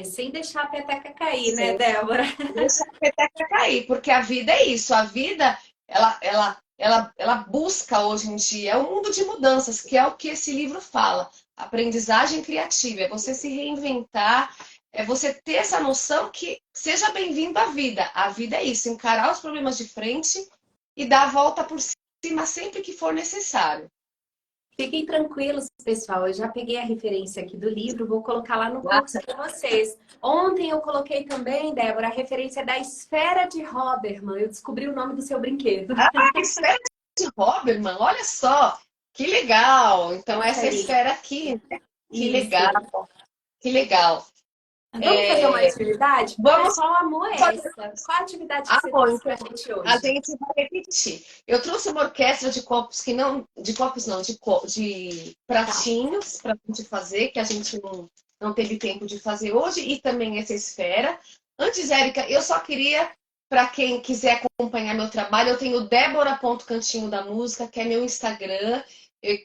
Sem deixar a peteca cair, né, Débora? Deixa a peteca cair, porque a vida é isso. A vida, ela busca hoje em dia, é um mundo de mudanças, que é o que esse livro fala. Aprendizagem criativa, é você se reinventar, é você ter essa noção que seja bem-vindo à vida. A vida é isso, encarar os problemas de frente e dar a volta por cima sempre que for necessário. Fiquem tranquilos, pessoal. Eu já peguei a referência aqui do livro, vou colocar lá no curso para vocês. Ontem eu coloquei também, Débora, a referência da esfera de Hoberman. Eu descobri o nome do seu brinquedo. Ah, esfera de Hoberman, olha só, que legal. Então, essa esfera aqui, que legal, que legal. Vamos fazer uma atividade? O pessoal amou essa. Qual a atividade que você trouxe pra gente hoje? A gente vai repetir. Eu trouxe uma orquestra de copos que não. De copos não, de pratinhos para a gente fazer, que a gente não teve tempo de fazer hoje, e também essa esfera. Antes, Érica, eu só queria, para quem quiser acompanhar meu trabalho, eu tenho Débora.Cantinho da Música, que é meu Instagram.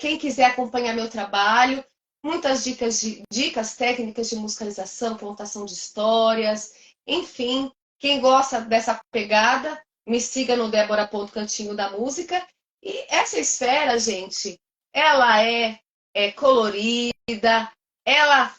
Quem quiser acompanhar meu trabalho, muitas dicas técnicas de musicalização, contação de histórias, enfim. Quem gosta dessa pegada, me siga no Débora.Cantinho da Música. E essa esfera, gente, ela é colorida.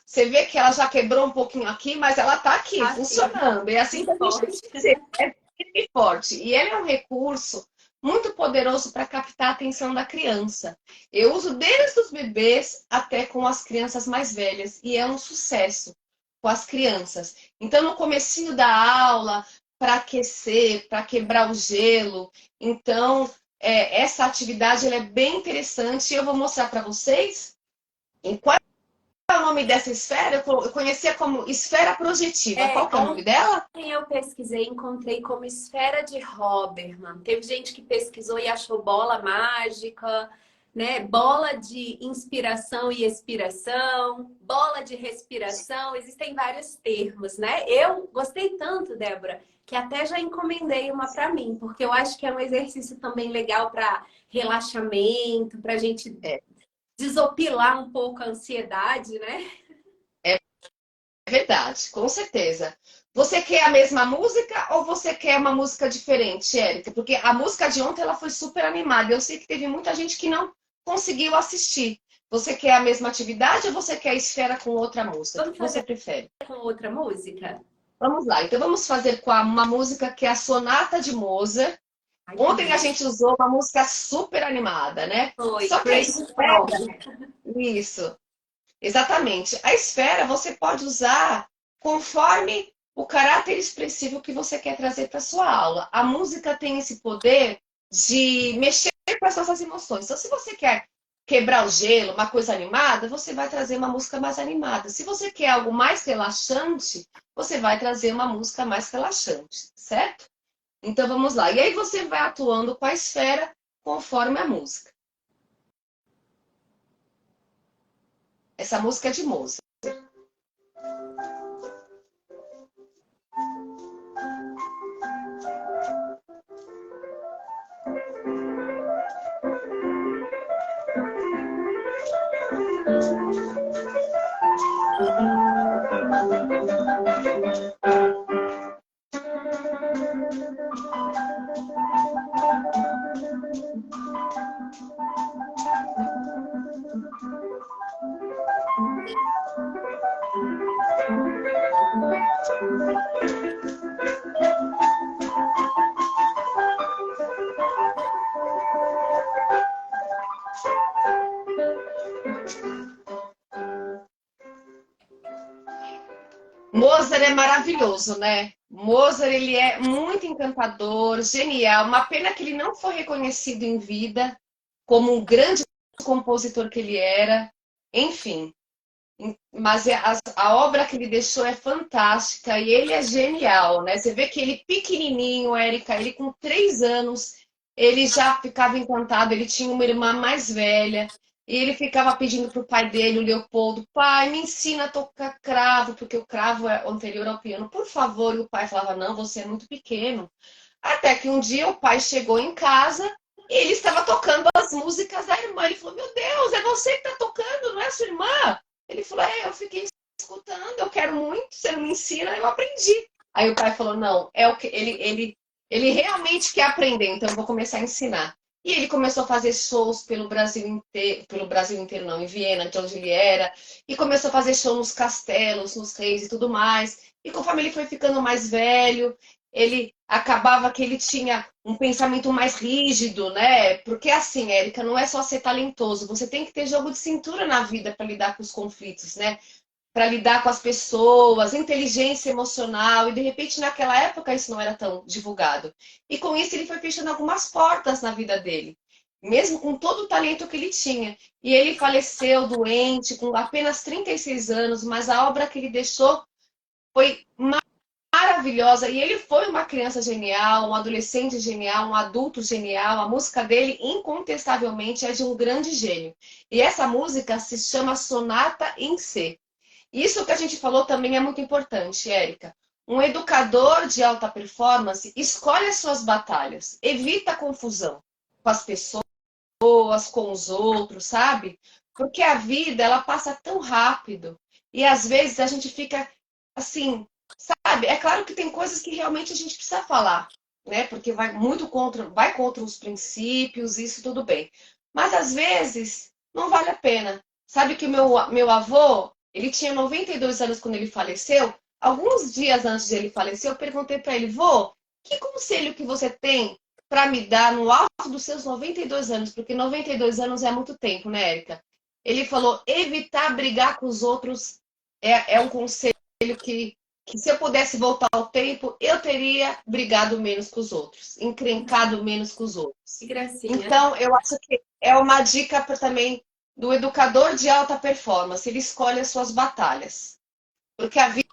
Você vê que ela já quebrou um pouquinho aqui, mas ela está aqui, funcionando. É assim que a gente tem que ser. É forte. E ela é um recurso muito poderoso para captar a atenção da criança. Eu uso desde os bebês até com as crianças mais velhas. E é um sucesso com as crianças. Então, no comecinho da aula, para aquecer, para quebrar o gelo. Então, essa atividade ela é bem interessante. Eu vou mostrar para vocês. Qual é o nome dessa esfera? Eu conhecia como esfera projetiva. Qual que é o nome dela? Eu pesquisei, encontrei como esfera de Hoberman. Teve gente que pesquisou e achou bola mágica, né? Bola de inspiração e expiração, bola de respiração, existem vários termos, né? Eu gostei tanto, Débora, que até já encomendei uma para mim, porque eu acho que é um exercício também legal para relaxamento, para a gente desopilar um pouco a ansiedade, né? É verdade, com certeza. Você quer a mesma música ou você quer uma música diferente, Érica? Porque a música de ontem ela foi super animada. Eu sei que teve muita gente que não conseguiu assistir. Você quer a mesma atividade ou você quer a esfera com outra música? O que você prefere? Com outra música? Vamos lá. Então vamos fazer com uma música que é a Sonata de Mozart. Ontem a gente usou uma música super animada, né? Foi. Só que a esfera... Isso. Exatamente. A esfera você pode usar conforme o caráter expressivo que você quer trazer para sua aula. A música tem esse poder de mexer com as nossas emoções. Então, se você quer quebrar o gelo, uma coisa animada, você vai trazer uma música mais animada. Se você quer algo mais relaxante, você vai trazer uma música mais relaxante, certo? Então vamos lá. E aí você vai atuando com a esfera conforme a música. Essa música é de Mozart. Mozart é maravilhoso, né? Mozart, ele é muito encantador, genial. Uma pena que ele não foi reconhecido em vida como um grande compositor que ele era. Enfim, mas a obra que ele deixou é fantástica e ele é genial, né? Você vê que ele pequenininho, Érica, ele com 3 anos, ele já ficava encantado. Ele tinha uma irmã mais velha e ele ficava pedindo para o pai dele, o Leopoldo, pai, me ensina a tocar cravo, porque o cravo é anterior ao piano, por favor. E o pai falava, não, você é muito pequeno. Até que um dia o pai chegou em casa e ele estava tocando as músicas da irmã. Ele falou, meu Deus, é você que está tocando, não é a sua irmã? Ele falou, eu fiquei escutando, eu quero muito, você não me ensina, eu aprendi. Aí o pai falou, não, é o que ele realmente quer aprender, então eu vou começar a ensinar. E ele começou a fazer shows pelo Brasil inteiro não, em Viena, de onde ele era, e começou a fazer show nos castelos, nos reis e tudo mais. E conforme ele foi ficando mais velho, ele acabava que ele tinha um pensamento mais rígido, né? Porque assim, Érica, não é só ser talentoso, você tem que ter jogo de cintura na vida para lidar com os conflitos, né? Para lidar com as pessoas, inteligência emocional, e de repente naquela época isso não era tão divulgado. E com isso ele foi fechando algumas portas na vida dele, mesmo com todo o talento que ele tinha. E ele faleceu doente, com apenas 36 anos, mas a obra que ele deixou foi maravilhosa. E ele foi uma criança genial, um adolescente genial, um adulto genial. A música dele, incontestavelmente, é de um grande gênio. E essa música se chama Sonata em C. Isso que a gente falou também é muito importante, Érica. Um educador de alta performance escolhe as suas batalhas, evita a confusão com as pessoas, com os outros, sabe? Porque a vida, ela passa tão rápido e às vezes a gente fica assim, sabe? É claro que tem coisas que realmente a gente precisa falar, né? Porque vai contra os princípios, isso tudo bem. Mas às vezes não vale a pena. Sabe que o meu avô, ele tinha 92 anos quando ele faleceu. Alguns dias antes de ele falecer, eu perguntei para ele, vô, que conselho que você tem para me dar no alto dos seus 92 anos? Porque 92 anos é muito tempo, né, Érica? Ele falou, evitar brigar com os outros é um conselho que se eu pudesse voltar ao tempo, eu teria brigado menos com os outros, encrencado menos com os outros. Que gracinha. Então, eu acho que é uma dica também do educador de alta performance. Ele escolhe as suas batalhas. Porque a vida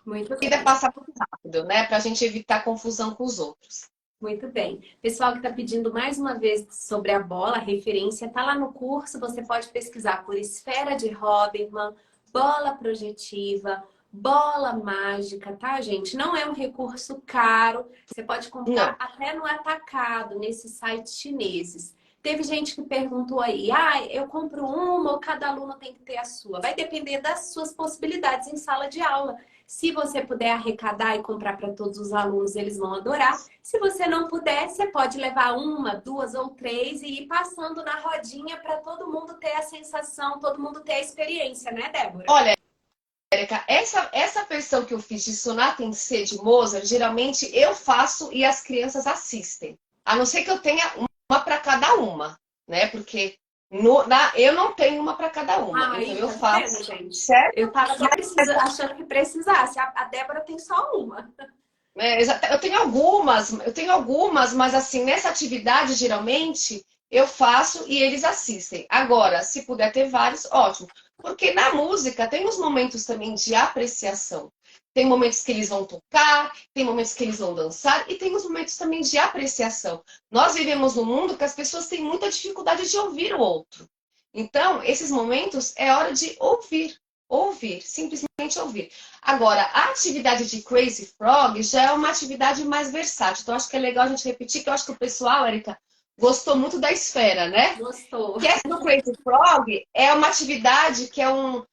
passa muito rápido, né? Para a gente evitar confusão com os outros. Muito bem. Pessoal que está pedindo mais uma vez sobre a bola, a referência, está lá no curso. Você pode pesquisar por esfera de Hoberman, bola projetiva, bola mágica, tá, gente? Não é um recurso caro. Você pode comprar até no atacado, nesses sites chineses. Teve gente que perguntou aí, eu compro uma ou cada aluno tem que ter a sua? Vai depender das suas possibilidades em sala de aula. Se você puder arrecadar e comprar para todos os alunos, eles vão adorar. Se você não puder, você pode levar uma, duas ou três e ir passando na rodinha para todo mundo ter a sensação, todo mundo ter a experiência, né, Débora? Olha, Érica, essa versão que eu fiz de Sonata em C de Mozart, geralmente eu faço e as crianças assistem. A não ser que eu tenha uma para cada uma, né? Porque eu não tenho uma para cada uma. Então eu faço. Gente. Certo? Eu tava achando que precisasse. A Débora tem só uma. Eu tenho algumas, mas assim, nessa atividade, geralmente, eu faço e eles assistem. Agora, se puder ter vários, ótimo. Porque na música tem os momentos também de apreciação. Tem momentos que eles vão tocar, tem momentos que eles vão dançar e tem os momentos também de apreciação. Nós vivemos num mundo que as pessoas têm muita dificuldade de ouvir o outro. Então, esses momentos é hora de ouvir. Ouvir, simplesmente ouvir. Agora, a atividade de Crazy Frog já é uma atividade mais versátil. Então, acho que é legal a gente repetir, que eu acho que o pessoal, Érica, gostou muito da esfera, né? Gostou. Que essa do Crazy Frog é uma atividade que é um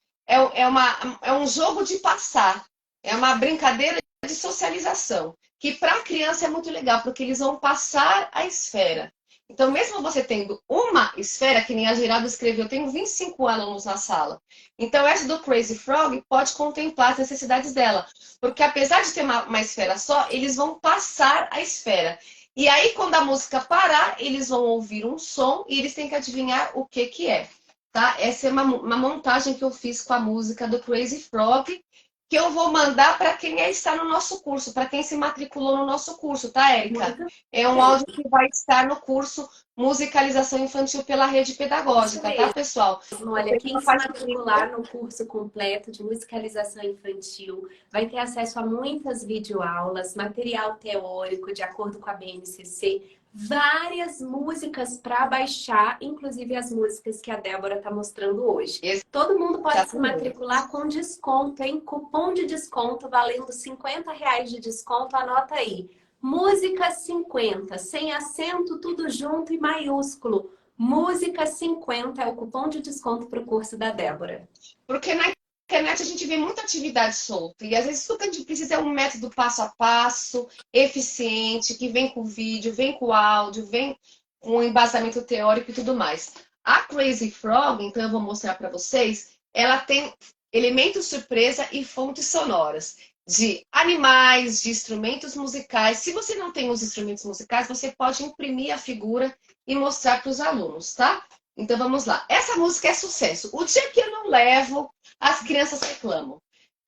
jogo de passar. É uma brincadeira de socialização. Que para a criança é muito legal, porque eles vão passar a esfera. Então, mesmo você tendo uma esfera, que nem a Geralda escreveu, eu tenho 25 alunos na sala. Então, essa do Crazy Frog pode contemplar as necessidades dela. Porque apesar de ter uma esfera só, eles vão passar a esfera. E aí, quando a música parar, eles vão ouvir um som e eles têm que adivinhar o que que é. Tá? Essa é uma montagem que eu fiz com a música do Crazy Frog, que eu vou mandar para quem está no nosso curso, para quem se matriculou no nosso curso, tá, Érica? É um áudio que vai estar no curso Musicalização Infantil pela Rede Pedagógica, tá, pessoal? Olha, quem se matricular no curso completo de musicalização infantil vai ter acesso a muitas videoaulas, material teórico de acordo com a BNCC, várias músicas para baixar, inclusive as músicas que a Débora está mostrando hoje. Todo mundo pode se matricular com desconto, hein? Cupom de desconto valendo R$50 de desconto, anota aí. Música 50, sem acento, tudo junto e maiúsculo. Música 50 é o cupom de desconto para o curso da Débora. Porque na internet a gente vê muita atividade solta. E às vezes tudo que a gente precisa é um método passo a passo, eficiente, que vem com vídeo, vem com áudio, vem com embasamento teórico e tudo mais. A Crazy Frog, então eu vou mostrar para vocês, ela tem elementos surpresa e fontes sonoras de animais, de instrumentos musicais. Se você não tem os instrumentos musicais, você pode imprimir a figura e mostrar para os alunos, tá? Então vamos lá. Essa música é sucesso. O dia que eu não levo, as crianças reclamam.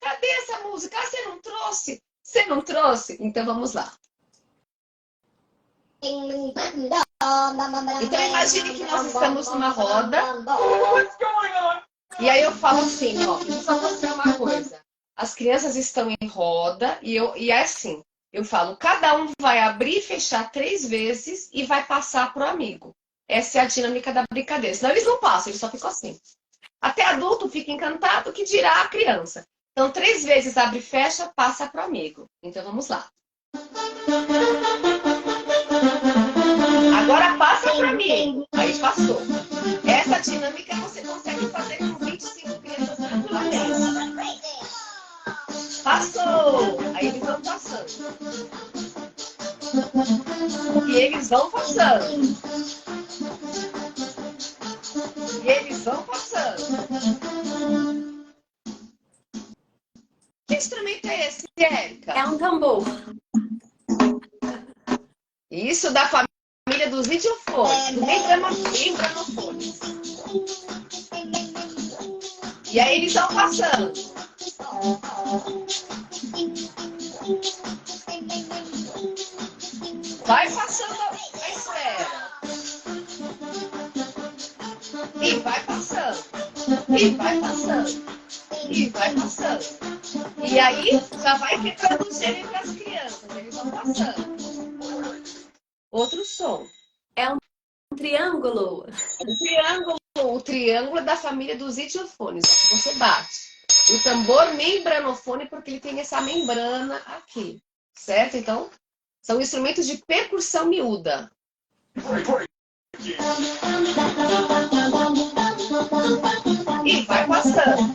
Cadê essa música? Ah, você não trouxe? Você não trouxe? Então vamos lá. Então imagine que nós estamos numa roda. E aí eu falo assim, ó, deixa eu só mostrar uma coisa. As crianças estão em roda e é assim, eu falo, cada um vai abrir e fechar 3 vezes e vai passar pro amigo. Essa é a dinâmica da brincadeira. Senão eles não passam, eles só ficam assim. Até adulto fica encantado, que dirá a criança. Então, 3 vezes abre e fecha, passa pro amigo. Então, vamos lá. Agora passa pro amigo. Aí passou. Essa dinâmica você consegue fazer com 25 crianças tranquilamente. Passou! Aí eles vão passando. E eles vão passando. E eles vão passando. Que instrumento é esse, Érica? É um tambor. Isso da família dos idiofones, do membranofones. E aí eles vão passando. Vai passando a esfera. E vai passando. E vai passando. E vai passando. E aí já vai quebrando o gelo para as crianças. Eles vão passando. Outro som. É um triângulo. O triângulo é da família dos idiofones. Ó, que você bate. O tambor membranofone, porque ele tem essa membrana aqui. Certo? Então, são instrumentos de percussão miúda. E vai passando.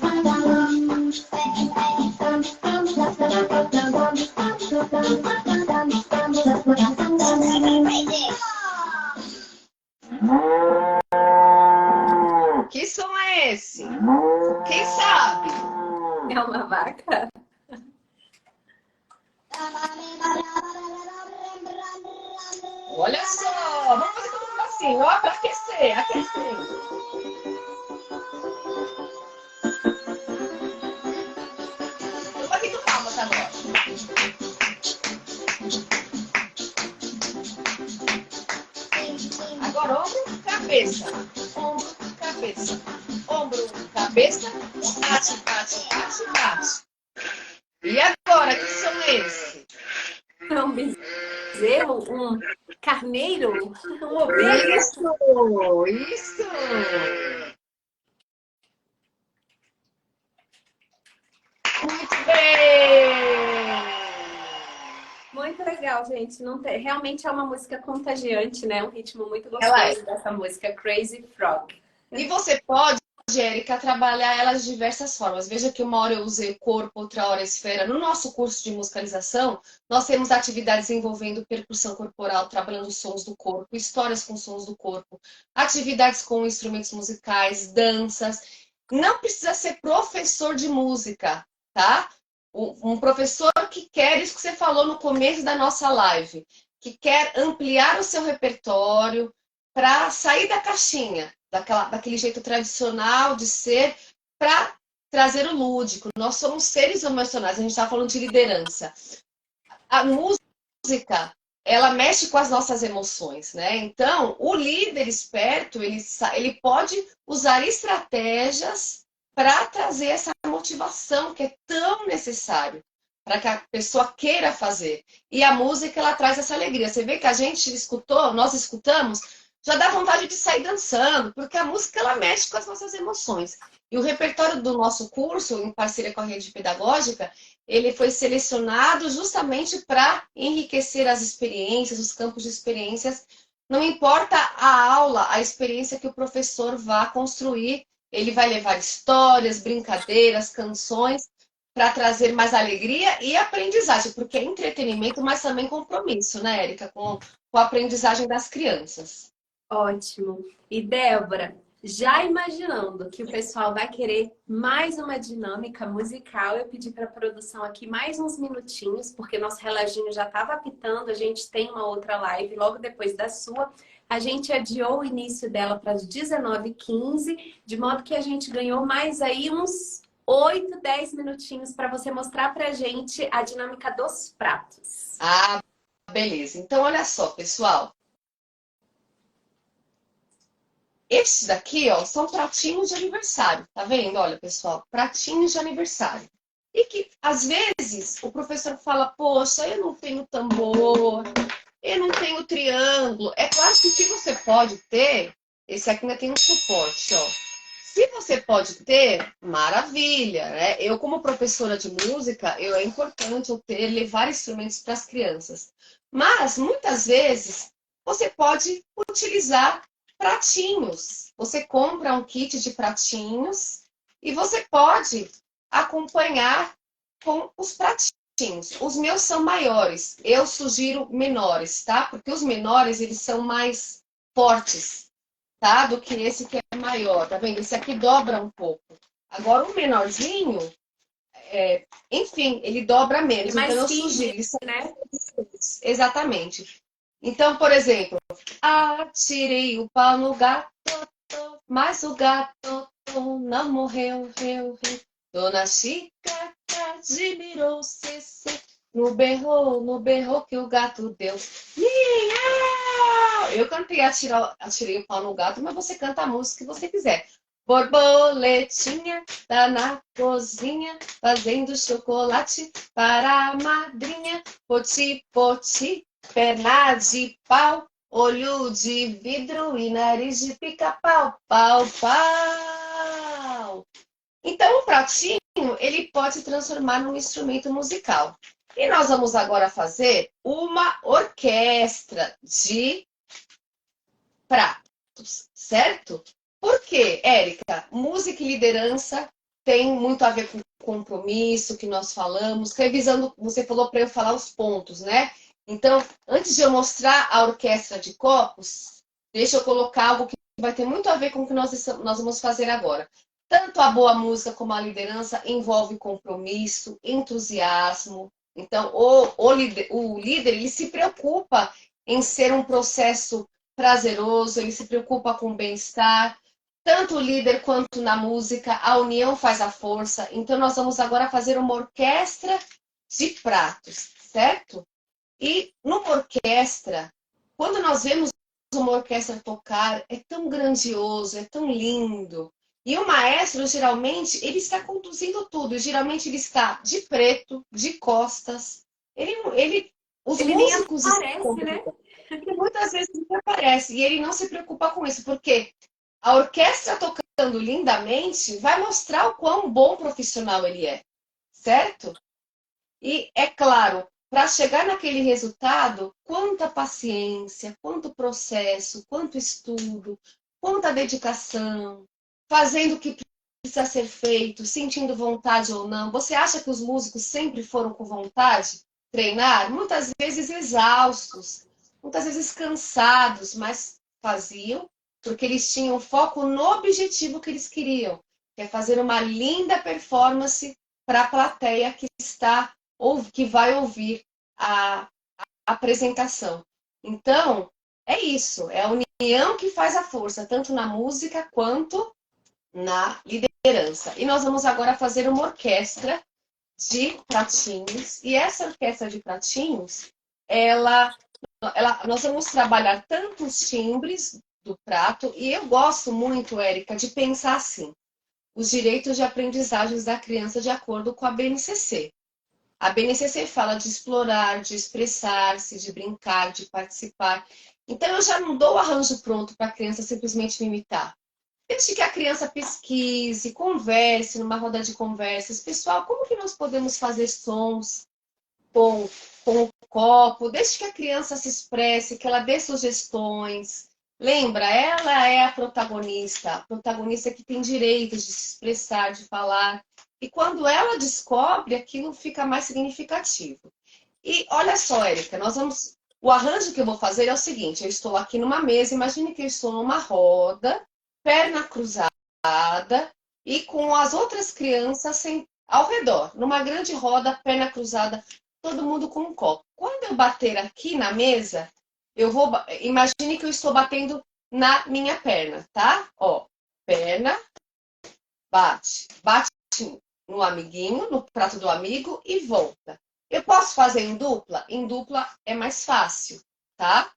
Que som é esse? Quem sabe? É uma vaca? Olha só, vamos fazer todo mundo assim, ó, para aquecer, aquecer. Eu aqui do palmas agora. Agora ombro, cabeça, ombro, cabeça, ombro, cabeça. cabeça, bate, bate, bate, bate. E agora, que som é esse? É um bezerro, um carneiro, uma ovelha. Isso! Muito bem! Muito legal, gente. Não tem... Realmente é uma música contagiante, né? Um ritmo muito Ela é. gostoso dessa música, Crazy Frog. E você pode, Érica, trabalhar elas de diversas formas. Veja que uma hora eu usei corpo, outra hora esfera. No nosso curso de musicalização, nós temos atividades envolvendo percussão corporal, trabalhando sons do corpo, histórias com sons do corpo, atividades com instrumentos musicais, danças. Não precisa ser professor de música, tá? Um professor que quer isso que você falou no começo da nossa live, que quer ampliar o seu repertório para sair da caixinha, daquele jeito tradicional de ser, para trazer o lúdico. Nós somos seres emocionais, a gente está falando de liderança. A música, ela mexe com as nossas emoções, né? Então, o líder esperto, ele pode usar estratégias para trazer essa motivação que é tão necessário para que a pessoa queira fazer. E a música, ela traz essa alegria. Você vê que a gente escutou, nós escutamos, já dá vontade de sair dançando, porque a música, ela mexe com as nossas emoções. E o repertório do nosso curso, em parceria com a rede pedagógica, ele foi selecionado justamente para enriquecer as experiências, os campos de experiências. Não importa a aula, a experiência que o professor vá construir, ele vai levar histórias, brincadeiras, canções, para trazer mais alegria e aprendizagem, porque é entretenimento, mas também compromisso, né, Érica, com a aprendizagem das crianças. Ótimo. E Débora, já imaginando que o pessoal vai querer mais uma dinâmica musical, eu pedi para a produção aqui mais uns minutinhos, porque nosso reloginho já estava apitando, a gente tem uma outra live logo depois da sua. A gente adiou o início dela para as 19h15, de modo que a gente ganhou mais aí uns 8, 10 minutinhos para você mostrar para a gente a dinâmica dos pratos. Ah, beleza. Então, olha só, pessoal. Esses daqui, ó, são pratinhos de aniversário, tá vendo? Olha, pessoal, pratinhos de aniversário. E que, às vezes, o professor fala, poxa, eu não tenho tambor, eu não tenho triângulo. É claro que se você pode ter, esse aqui ainda tem um suporte, ó. Se você pode ter, maravilha, né? Eu, como professora de música, é importante eu levar instrumentos para as crianças. Mas, muitas vezes, você pode utilizar pratinhos. Você compra um kit de pratinhos e você pode acompanhar com os pratinhos. Os meus são maiores. Eu sugiro menores, tá? Porque os menores, eles são mais fortes, tá? Do que esse que é maior, tá vendo? Esse aqui dobra um pouco. Agora, o menorzinho, enfim, ele dobra menos. É Então, mais eu firme, sugiro. Eles são... né? Exatamente. Então, por exemplo, atirei o pau no gato, mas o gato não morreu, reu. Dona Chica admirou-se, no berro que o gato deu. Miau! Eu cantei atirei o pau no gato, mas você canta a música que você quiser. Borboletinha tá na cozinha, fazendo chocolate para a madrinha. Poti, poti, perna de pau, olho de vidro e nariz de pica-pau, pau, pau. Então, o pratinho, ele pode se transformar num instrumento musical. E nós vamos agora fazer uma orquestra de pratos, certo? Por quê, Érica? Música e liderança tem muito a ver com compromisso que nós falamos. Revisando, você falou para eu falar os pontos, né? Então, antes de eu mostrar a orquestra de copos, deixa eu colocar algo que vai ter muito a ver com o que nós vamos fazer agora. Tanto a boa música como a liderança envolve compromisso, entusiasmo. Então, o líder, ele se preocupa em ser um processo prazeroso, ele se preocupa com o bem-estar. Tanto o líder quanto na música, a união faz a força. Então, nós vamos agora fazer uma orquestra de pratos, certo? E numa orquestra, quando nós vemos uma orquestra tocar, é tão grandioso, é tão lindo. E o maestro, geralmente, ele está conduzindo tudo. E, geralmente, ele está de preto, de costas. Os Ele nem músicos estão... aparece, né? E muitas vezes não aparece. E ele não se preocupa com isso, porque a orquestra tocando lindamente vai mostrar o quão bom profissional ele é, certo? E, é claro, para chegar naquele resultado, quanta paciência, quanto processo, quanto estudo, quanta dedicação, fazendo o que precisa ser feito, sentindo vontade ou não. Você acha que os músicos sempre foram com vontade treinar? Muitas vezes exaustos, muitas vezes cansados, mas faziam porque eles tinham foco no objetivo que eles queriam, que é fazer uma linda performance para a plateia que está ou que vai ouvir a apresentação. Então, é isso, é a união que faz a força, tanto na música quanto na liderança. E nós vamos agora fazer uma orquestra de pratinhos. E essa orquestra de pratinhos, nós vamos trabalhar tanto os timbres do prato, e eu gosto muito, Érica, de pensar assim, os direitos de aprendizagens da criança de acordo com a BNCC. A BNCC fala de explorar, de expressar-se, de brincar, de participar. Então, eu já não dou o arranjo pronto para a criança simplesmente me imitar. Desde que a criança pesquise, converse numa roda de conversas. Pessoal, como que nós podemos fazer sons com o copo? Desde que a criança se expresse, que ela dê sugestões. Lembra, ela é a protagonista que tem direitos de se expressar, de falar. E quando ela descobre, aquilo fica mais significativo. E olha só, Érica, nós vamos. O arranjo que eu vou fazer é o seguinte: eu estou aqui numa mesa, imagine que eu estou numa roda, perna cruzada, e com as outras crianças ao redor, numa grande roda, perna cruzada, todo mundo com um copo. Quando eu bater aqui na mesa, eu vou. Imagine que eu estou batendo na minha perna, tá? Ó, perna, bate, bate no amiguinho, no prato do amigo e volta. Eu posso fazer em dupla? Em dupla é mais fácil, tá?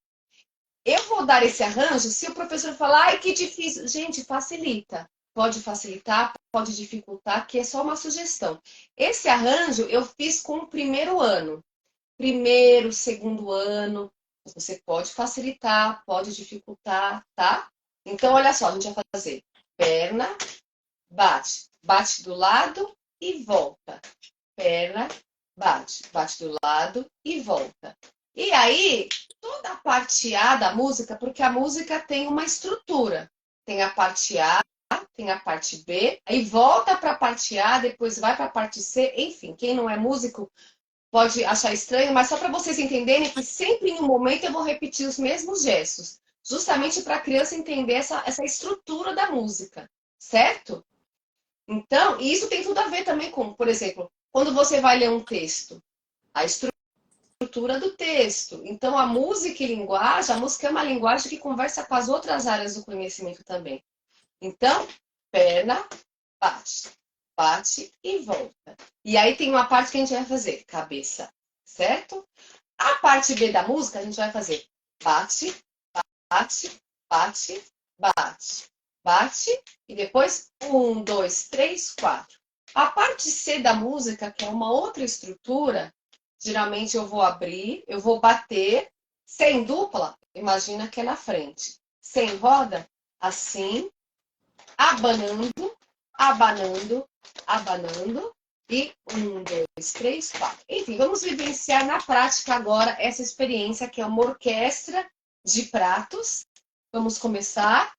Eu vou dar esse arranjo se o professor falar, ai, que difícil. Gente, facilita. Pode facilitar, pode dificultar, que é só uma sugestão. Esse arranjo eu fiz com o primeiro ano. Primeiro, segundo ano. Você pode facilitar, pode dificultar, tá? Então, olha só, a gente vai fazer perna, bate, bate do lado e volta. Perna, bate, bate do lado e volta. E aí, toda a parte A da música, porque a música tem uma estrutura. Tem a parte A, tem a parte B, aí volta para a parte A, depois vai para a parte C, enfim, quem não é músico pode achar estranho, mas só para vocês entenderem que sempre em um momento eu vou repetir os mesmos gestos, justamente para a criança entender essa estrutura da música, certo? Então, e isso tem tudo a ver também com, por exemplo, quando você vai ler um texto, a estrutura do texto. Então, a música e linguagem, a música é uma linguagem que conversa com as outras áreas do conhecimento também. Então, perna, bate, bate e volta. E aí tem uma parte que a gente vai fazer, cabeça, certo? A parte B da música, a gente vai fazer bate, bate, bate, bate, bate, e depois 1, 2, 3, 4. A parte C da música, que é uma outra estrutura, geralmente eu vou abrir, eu vou bater, sem dupla, imagina que é na frente. Sem roda, assim, abanando, abanando, abanando, e 1, 2, 3, 4. Enfim, vamos vivenciar na prática agora essa experiência, que é uma orquestra de pratos. Vamos começar.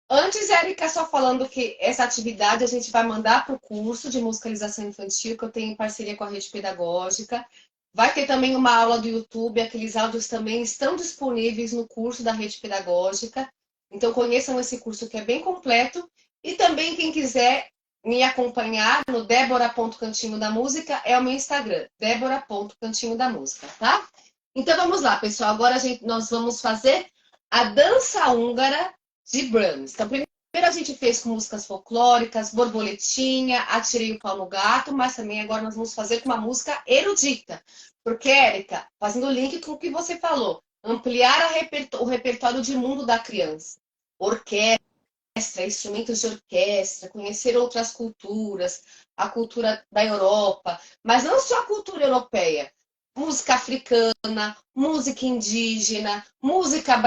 Antes, Érica, só falando que essa atividade a gente vai mandar para o curso de musicalização infantil, que eu tenho em parceria com a Rede Pedagógica. Vai ter também uma aula do YouTube, aqueles áudios também estão disponíveis no curso da Rede Pedagógica. Então, conheçam esse curso que é bem completo. E também, quem quiser me acompanhar no Débora.Cantinho da Música, é o meu Instagram, Débora.Cantinho da Música, tá? Então, vamos lá, pessoal. Agora nós vamos fazer a dança húngara de Brahms. Então, primeiro a gente fez com músicas folclóricas, Borboletinha, Atirei o Pau no Gato, mas também agora nós vamos fazer com uma música erudita. Porque, Érica, fazendo o link com o que você falou, ampliar o repertório de mundo da criança. Orquestra, instrumentos de orquestra, conhecer outras culturas, a cultura da Europa, mas não só a cultura europeia, música africana, música indígena, música